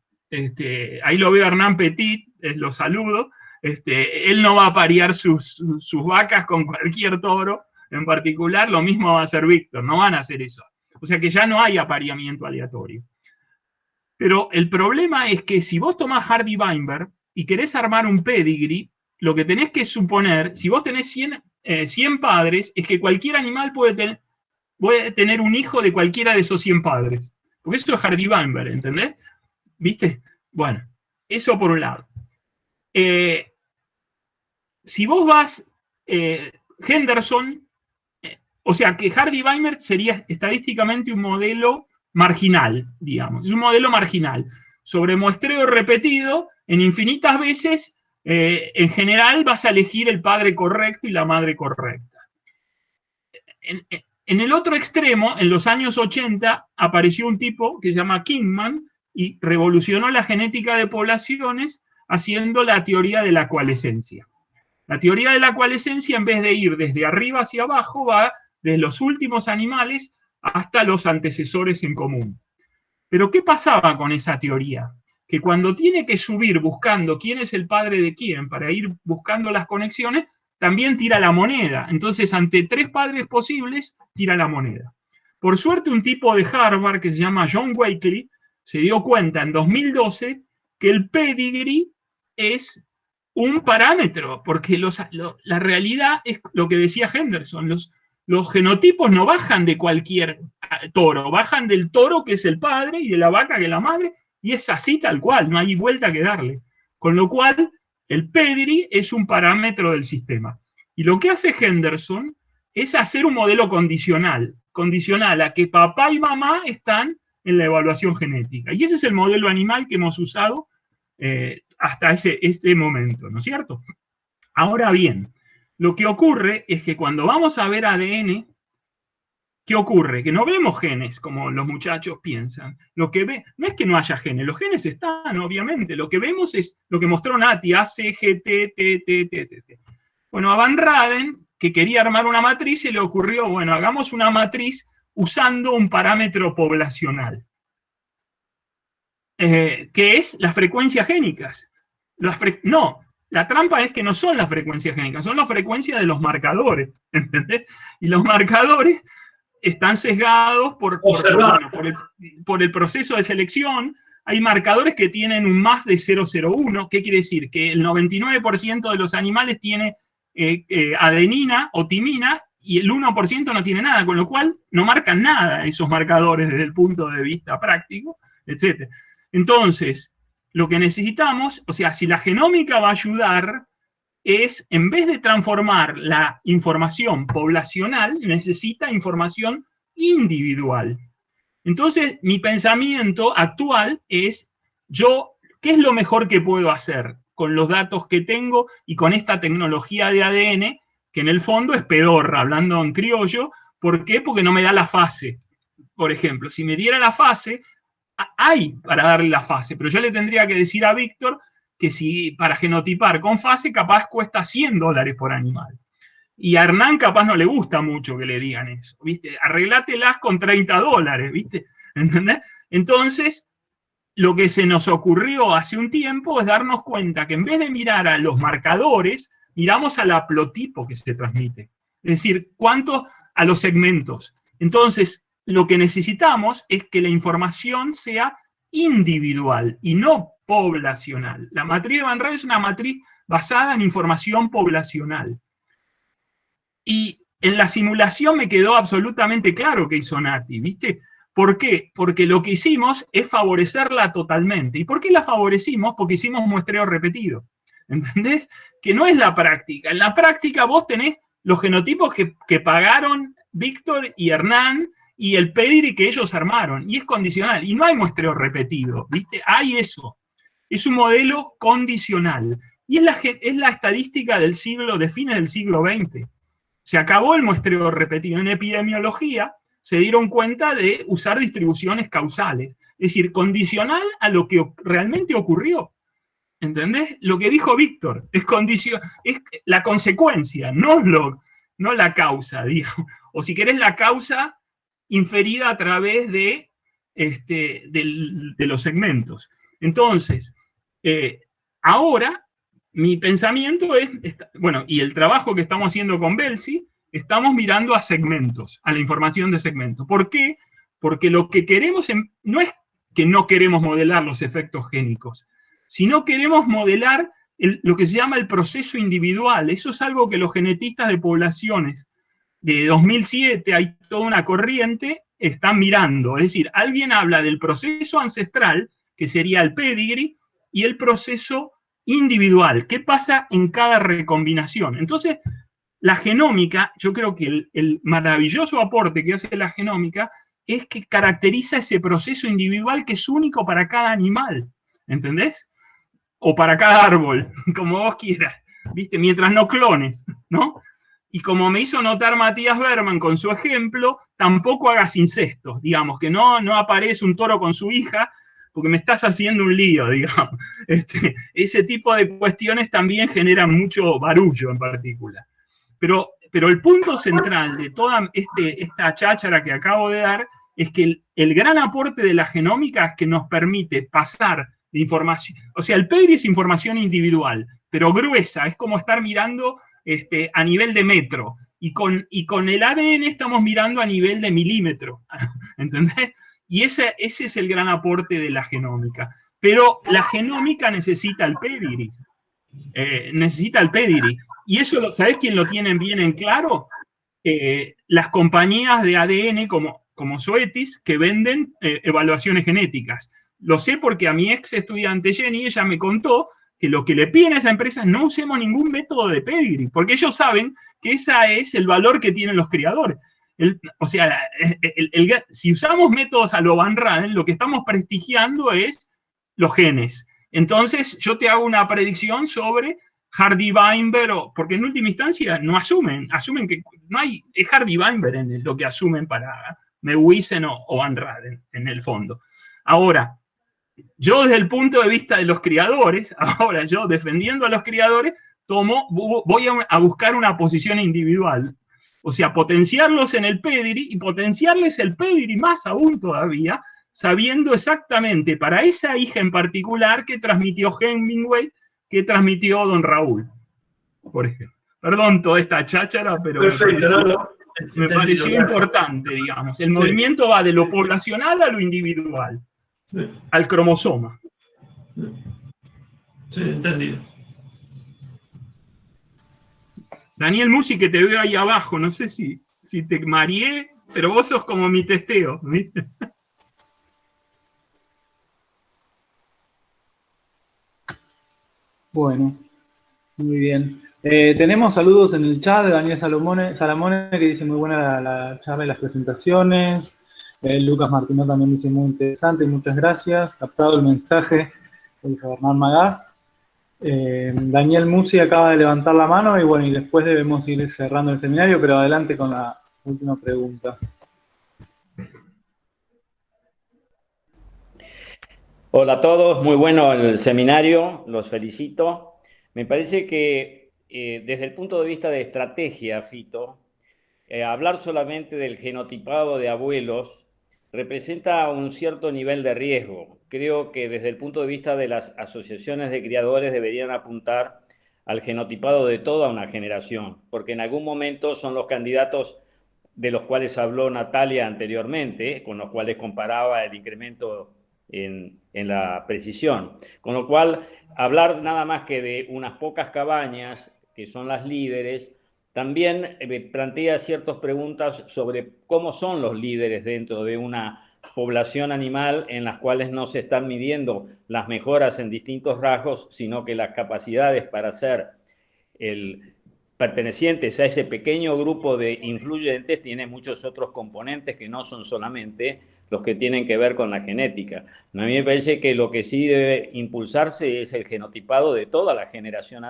Ahí lo veo a Hernán Petit, lo saludo. Él no va a aparear sus vacas con cualquier toro en particular, lo mismo va a hacer Víctor, no van a hacer eso. O sea que ya no hay apareamiento aleatorio. Pero el problema es que si vos tomás Hardy-Weinberg y querés armar un pedigree, lo que tenés que suponer, si vos tenés 100 padres, es que cualquier animal puede tener un hijo de cualquiera de esos 100 padres. Porque eso es Hardy-Weinberg, ¿entendés? ¿Viste? Bueno, eso por un lado. Si vos vas, Henderson, o sea que Hardy-Weinberg sería estadísticamente un modelo marginal, digamos, es un modelo marginal. Sobre muestreo repetido, en infinitas veces, en general vas a elegir el padre correcto y la madre correcta. En el otro extremo, en los años 80, apareció un tipo que se llama Kingman y revolucionó la genética de poblaciones haciendo la teoría de la coalescencia. La teoría de la coalescencia, en vez de ir desde arriba hacia abajo, va de los últimos animales hasta los antecesores en común. Pero ¿qué pasaba con esa teoría? Que cuando tiene que subir buscando quién es el padre de quién para ir buscando las conexiones, también tira la moneda. Entonces, ante 3 padres posibles, tira la moneda. Por suerte, un tipo de Harvard que se llama John Wakely se dio cuenta en 2012 que el pedigree es un parámetro, porque la realidad es lo que decía Henderson, los genotipos no bajan de cualquier toro, bajan del toro que es el padre y de la vaca que es la madre, y es así tal cual, no hay vuelta que darle. Con lo cual, el pedigree es un parámetro del sistema. Y lo que hace Henderson es hacer un modelo condicional a que papá y mamá están en la evaluación genética. Y ese es el modelo animal que hemos usado hasta ese momento, ¿no es cierto? Ahora bien, lo que ocurre es que cuando vamos a ver ADN, ¿qué ocurre? Que no vemos genes como los muchachos piensan. Lo que no es que no haya genes, los genes están, obviamente. Lo que vemos es lo que mostró Nati, A, C, G, T, T, T, T, T, T. Bueno, a Van Raden, que quería armar una matriz, se le ocurrió, bueno, hagamos una matriz usando un parámetro poblacional, que es las frecuencias génicas. No, la trampa es que no son las frecuencias génicas, son las frecuencias de los marcadores, ¿entendés? Y los marcadores están sesgados por el proceso de selección. Hay marcadores que tienen un más de 0,01. ¿Qué quiere decir? Que el 99% de los animales tiene adenina o timina y el 1% no tiene nada, con lo cual no marcan nada esos marcadores desde el punto de vista práctico, etc. Entonces, lo que necesitamos, o sea, si la genómica va a ayudar, es, en vez de transformar la información poblacional, necesita información individual. Entonces, mi pensamiento actual es, ¿qué es lo mejor que puedo hacer con los datos que tengo y con esta tecnología de ADN, que en el fondo es pedorra, hablando en criollo? ¿Por qué? Porque no me da la fase. Por ejemplo, si me diera la fase, hay para darle la fase, pero yo le tendría que decir a Víctor que si para genotipar con fase capaz cuesta $100 por animal. Y a Hernán capaz no le gusta mucho que le digan eso, ¿viste? Arreglátelas con $30, ¿viste? ¿Entendés? Entonces, lo que se nos ocurrió hace un tiempo es darnos cuenta que en vez de mirar a los marcadores, miramos al haplotipo que se transmite. Es decir, ¿cuánto a los segmentos? Entonces, lo que necesitamos es que la información sea individual y no poblacional. La matriz de Van Raden es una matriz basada en información poblacional. Y en la simulación me quedó absolutamente claro que hizo Nati, ¿viste? ¿Por qué? Porque lo que hicimos es favorecerla totalmente. ¿Y por qué la favorecimos? Porque hicimos muestreo repetido. ¿Entendés? Que no es la práctica. En la práctica vos tenés los genotipos que pagaron Víctor y Hernán y el pedigree que ellos armaron. Y es condicional. Y no hay muestreo repetido, ¿viste? Hay eso. Es un modelo condicional. Y es la estadística del siglo, de fines del siglo XX. Se acabó el muestreo repetido. En epidemiología se dieron cuenta de usar distribuciones causales. Es decir, condicional a lo que realmente ocurrió. ¿Entendés? Lo que dijo Víctor es la consecuencia, no la causa, digamos. O si querés, la causa inferida a través de los segmentos. Entonces, ahora, mi pensamiento es, bueno, y el trabajo que estamos haciendo con Belsi, estamos mirando a segmentos, a la información de segmentos. ¿Por qué? Porque lo que queremos no es que no queremos modelar los efectos génicos, sino queremos modelar lo que se llama el proceso individual. Eso es algo que los genetistas de poblaciones de 2007, hay toda una corriente, están mirando. Es decir, alguien habla del proceso ancestral, que sería el pedigree, y el proceso individual. ¿Qué pasa en cada recombinación? Entonces, la genómica, yo creo que el maravilloso aporte que hace la genómica es que caracteriza ese proceso individual que es único para cada animal. ¿Entendés? O para cada árbol, como vos quieras, ¿viste? Mientras no clones, ¿no? Y como me hizo notar Matías Berman con su ejemplo, tampoco hagas incestos, digamos, que no aparece un toro con su hija, porque me estás haciendo un lío, digamos. Ese tipo de cuestiones también generan mucho barullo en particular. Pero el punto central de toda esta cháchara que acabo de dar es que el gran aporte de la genómica es que nos permite pasar de información, o sea, el pedigree es información individual, pero gruesa, es como estar mirando a nivel de metro, y con el ADN estamos mirando a nivel de milímetro, ¿entendés? Y ese es el gran aporte de la genómica. Pero la genómica necesita el pedigree. Y eso, ¿sabés quién lo tienen bien en claro? Las compañías de ADN como Zoetis, que venden evaluaciones genéticas. Lo sé porque a mi ex estudiante Jenny, ella me contó que lo que le piden a esa empresa es no usemos ningún método de pedigree, porque ellos saben que ese es el valor que tienen los criadores. Si usamos métodos a lo Van Raden, lo que estamos prestigiando es los genes. Entonces, yo te hago una predicción sobre Hardy-Weinberg, porque en última instancia no asumen que no hay, es Hardy-Weinberg en lo que asumen para Mewisen o Van Raden, en el fondo. Ahora, yo desde el punto de vista de los criadores, ahora yo defendiendo a los criadores, voy a buscar una posición individual. O sea, potenciarlos en el pedigree y potenciarles el pedigree más aún todavía, sabiendo exactamente para esa hija en particular que transmitió Hemingway, que transmitió Don Raúl, por ejemplo. Perdón toda esta cháchara, pero perfecto, me pareció importante, digamos. El movimiento va de lo poblacional a lo individual, al cromosoma. Sí, entendido. Daniel Musi, que te veo ahí abajo, no sé si te mareé, pero vos sos como mi testeo, ¿viste? Bueno, muy bien. Tenemos saludos en el chat de Daniel Salamone, que dice muy buena la charla y las presentaciones. Lucas Martínez también dice muy interesante, muchas gracias. Captado el mensaje, dice Bernard Magás. Daniel Musi acaba de levantar la mano y bueno, y después debemos ir cerrando el seminario, pero adelante con la última pregunta. Hola a todos, muy bueno el seminario, los felicito. Me parece que desde el punto de vista de estrategia, Fito, hablar solamente del genotipado de abuelos representa un cierto nivel de riesgo. Creo que desde el punto de vista de las asociaciones de criadores deberían apuntar al genotipado de toda una generación, porque en algún momento son los candidatos de los cuales habló Natalia anteriormente, con los cuales comparaba el incremento en la precisión. Con lo cual, hablar nada más que de unas pocas cabañas, que son las líderes, también plantea ciertas preguntas sobre cómo son los líderes dentro de una población animal en las cuales no se están midiendo las mejoras en distintos rasgos, sino que las capacidades para ser pertenecientes a ese pequeño grupo de influyentes tienen muchos otros componentes que no son solamente los que tienen que ver con la genética. A mí me parece que lo que sí debe impulsarse es el genotipado de toda la generación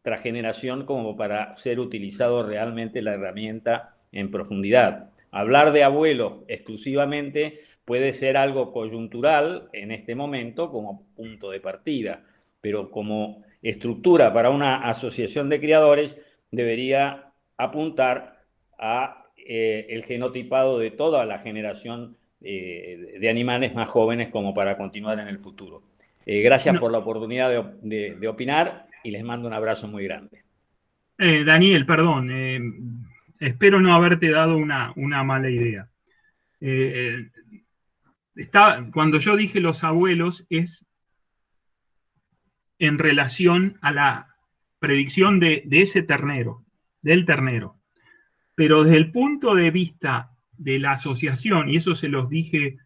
tras generación como para ser utilizado realmente la herramienta en profundidad. Hablar de abuelos exclusivamente puede ser algo coyuntural en este momento como punto de partida, pero como estructura para una asociación de criadores debería apuntar a el genotipado de toda la generación de animales más jóvenes como para continuar en el futuro. Gracias por la oportunidad de opinar y les mando un abrazo muy grande. Daniel, perdón, espero no haberte dado una mala idea. Cuando yo dije los abuelos es en relación a la predicción de ese ternero, del ternero. Pero desde el punto de vista de la asociación, y eso se los dije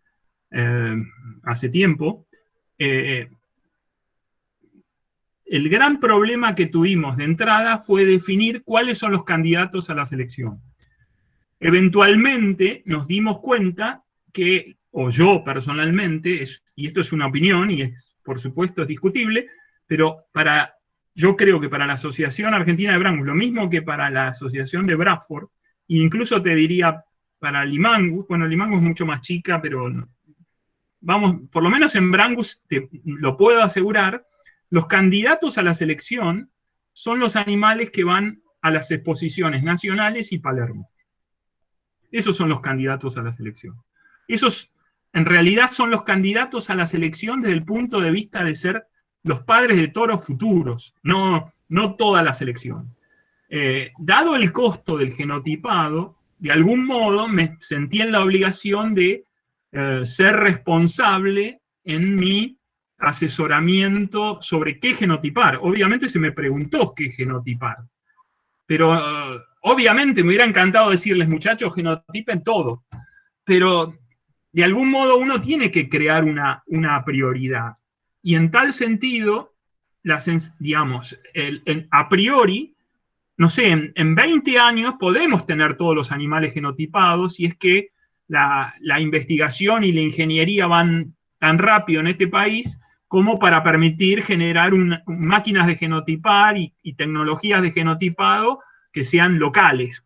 hace tiempo, el gran problema que tuvimos de entrada fue definir cuáles son los candidatos a la selección. Eventualmente nos dimos cuenta que, o yo personalmente, y esto es una opinión y por supuesto es discutible, pero yo creo que para la Asociación Argentina de Brangus, lo mismo que para la Asociación de Bradford, e incluso te diría para Limangus, bueno, Limangus es mucho más chica, pero vamos, por lo menos en Brangus te lo puedo asegurar, los candidatos a la selección son los animales que van a las exposiciones nacionales y Palermo. Esos son los candidatos a la selección. Esos en realidad son los candidatos a la selección desde el punto de vista de ser los padres de toros futuros, no toda la selección. Dado el costo del genotipado, de algún modo me sentí en la obligación de ser responsable en mi asesoramiento sobre qué genotipar. Obviamente se me preguntó qué genotipar, pero obviamente me hubiera encantado decirles, muchachos, genotipen todo, pero de algún modo uno tiene que crear una prioridad. Y en tal sentido, digamos, a priori, no sé, en 20 años podemos tener todos los animales genotipados si es que la investigación y la ingeniería van tan rápido en este país como para permitir generar máquinas de genotipar y tecnologías de genotipado que sean locales.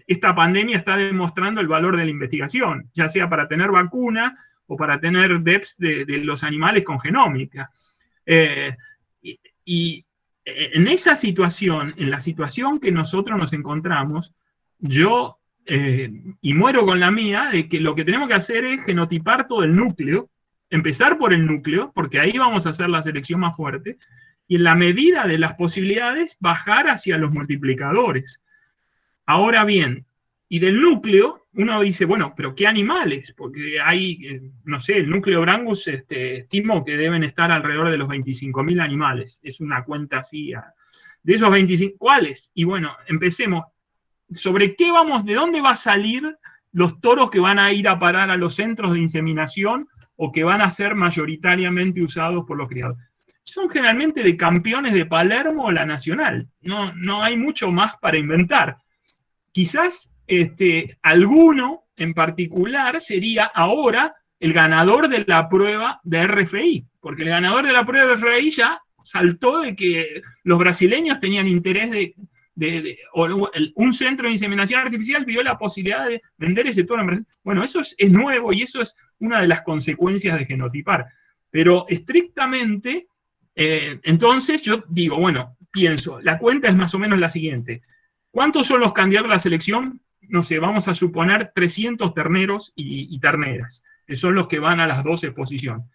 Esta pandemia está demostrando el valor de la investigación, ya sea para tener vacuna o para tener DEPs de los animales con genómica. Y en esa situación, en la situación que nosotros nos encontramos, yo, y muero con la mía, de que lo que tenemos que hacer es genotipar todo el núcleo, empezar por el núcleo, porque ahí vamos a hacer la selección más fuerte, y en la medida de las posibilidades, bajar hacia los multiplicadores. Ahora bien, y del núcleo, uno dice, bueno, pero ¿qué animales? Porque hay, no sé, el núcleo Brangus, estimo que deben estar alrededor de los 25.000 animales. Es una cuenta así. De esos 25, ¿cuáles? Y bueno, empecemos. ¿Sobre qué vamos? ¿De dónde va a salir los toros que van a ir a parar a los centros de inseminación o que van a ser mayoritariamente usados por los criadores? Son generalmente de campeones de Palermo o la Nacional. No hay mucho más para inventar. Quizás alguno en particular sería ahora el ganador de la prueba de RFI, porque el ganador de la prueba de RFI ya saltó de que los brasileños tenían interés un centro de inseminación artificial vio la posibilidad de vender ese toro en Brasil. Bueno, eso es nuevo y eso es una de las consecuencias de genotipar. Pero estrictamente, entonces yo digo, bueno, pienso, la cuenta es más o menos la siguiente. ¿Cuántos son los candidatos a la selección? No sé, vamos a suponer 300 terneros y terneras, que son los que van a las 12 posiciones.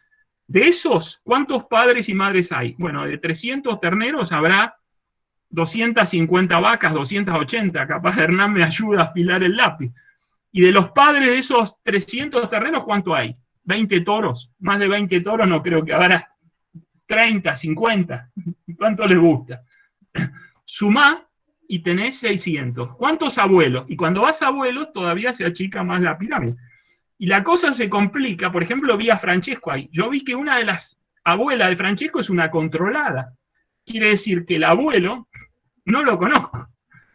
De esos, ¿cuántos padres y madres hay? Bueno, de 300 terneros habrá 250 vacas, 280, capaz Hernán me ayuda a afilar el lápiz. Y de los padres de esos 300 terneros, ¿cuánto hay? 20 toros, más de 20 toros no creo que habrá 30, 50, ¿cuánto les gusta? Sumá y tenés 600. ¿Cuántos abuelos? Y cuando vas a abuelos todavía se achica más la pirámide. Y la cosa se complica, por ejemplo, vi a Francesco ahí. Yo vi que una de las abuelas de Francesco es una controlada. Quiere decir que el abuelo no lo conozco.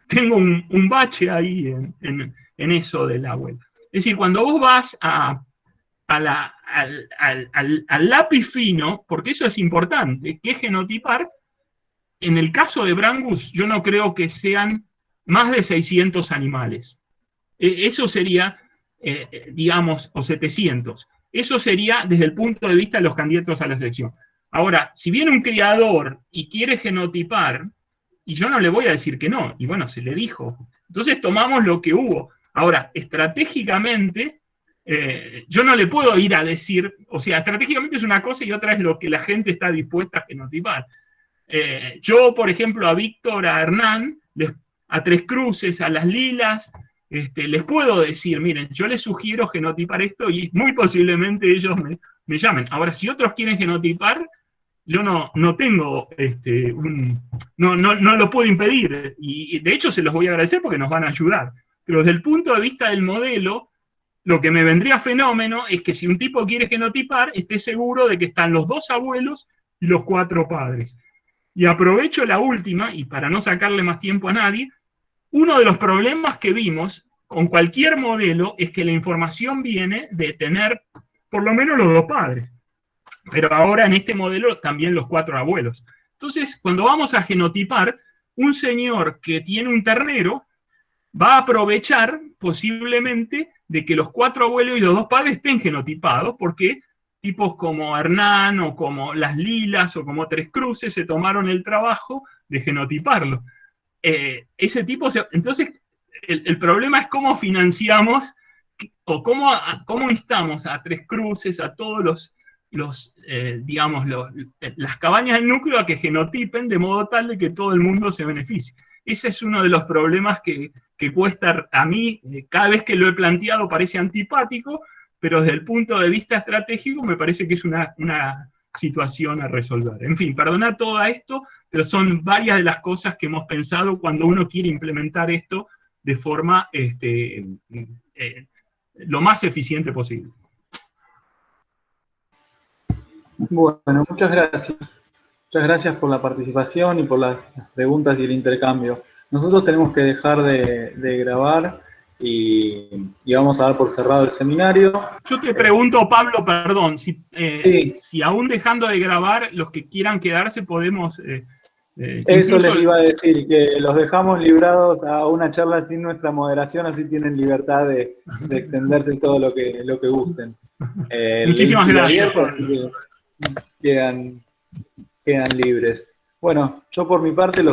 Tengo un bache ahí en eso del abuelo. Es decir, cuando vos vas al lápiz fino, porque eso es importante, que es genotipar, en el caso de Brangus, yo no creo que sean más de 600 animales. Eso sería, digamos, o 700. Eso sería desde el punto de vista de los candidatos a la selección. Ahora, si viene un criador y quiere genotipar, y yo no le voy a decir que no, y bueno, se le dijo. Entonces tomamos lo que hubo. Ahora, estratégicamente, yo no le puedo ir a decir, o sea, estratégicamente es una cosa y otra es lo que la gente está dispuesta a genotipar. Yo, por ejemplo, a Víctor, a Hernán, a Tres Cruces, a las Lilas, les puedo decir, miren, yo les sugiero genotipar esto y muy posiblemente ellos me llamen. Ahora, si otros quieren genotipar, yo no tengo, no lo puedo impedir. Y de hecho se los voy a agradecer porque nos van a ayudar. Pero desde el punto de vista del modelo, lo que me vendría fenómeno es que si un tipo quiere genotipar, esté seguro de que están los 2 abuelos y los 4 padres. Y aprovecho la última, y para no sacarle más tiempo a nadie, uno de los problemas que vimos con cualquier modelo es que la información viene de tener por lo menos los 2 padres. Pero ahora en este modelo también los 4 abuelos. Entonces, cuando vamos a genotipar, un señor que tiene un ternero va a aprovechar posiblemente de que los 4 abuelos y los 2 padres estén genotipados, porque tipos como Hernán o como las Lilas o como Tres Cruces se tomaron el trabajo de genotiparlo. Ese tipo, entonces el problema es cómo financiamos cómo instamos a Tres Cruces, a todos las cabañas del núcleo a que genotipen de modo tal de que todo el mundo se beneficie. Ese es uno de los problemas que cuesta a mí, cada vez que lo he planteado parece antipático, pero desde el punto de vista estratégico me parece que es una situación a resolver. En fin, perdonad todo esto, pero son varias de las cosas que hemos pensado cuando uno quiere implementar esto de forma lo más eficiente posible. Bueno, muchas gracias. Muchas gracias por la participación y por las preguntas y el intercambio. Nosotros tenemos que dejar de grabar y vamos a dar por cerrado el seminario. Yo te pregunto, Pablo, perdón, si aún dejando de grabar, los que quieran quedarse podemos... Eso les iba a decir, que los dejamos librados a una charla sin nuestra moderación, así tienen libertad de extenderse todo lo que gusten. Muchísimas gracias. Abierto, así que quedan libres. Bueno, yo por mi parte los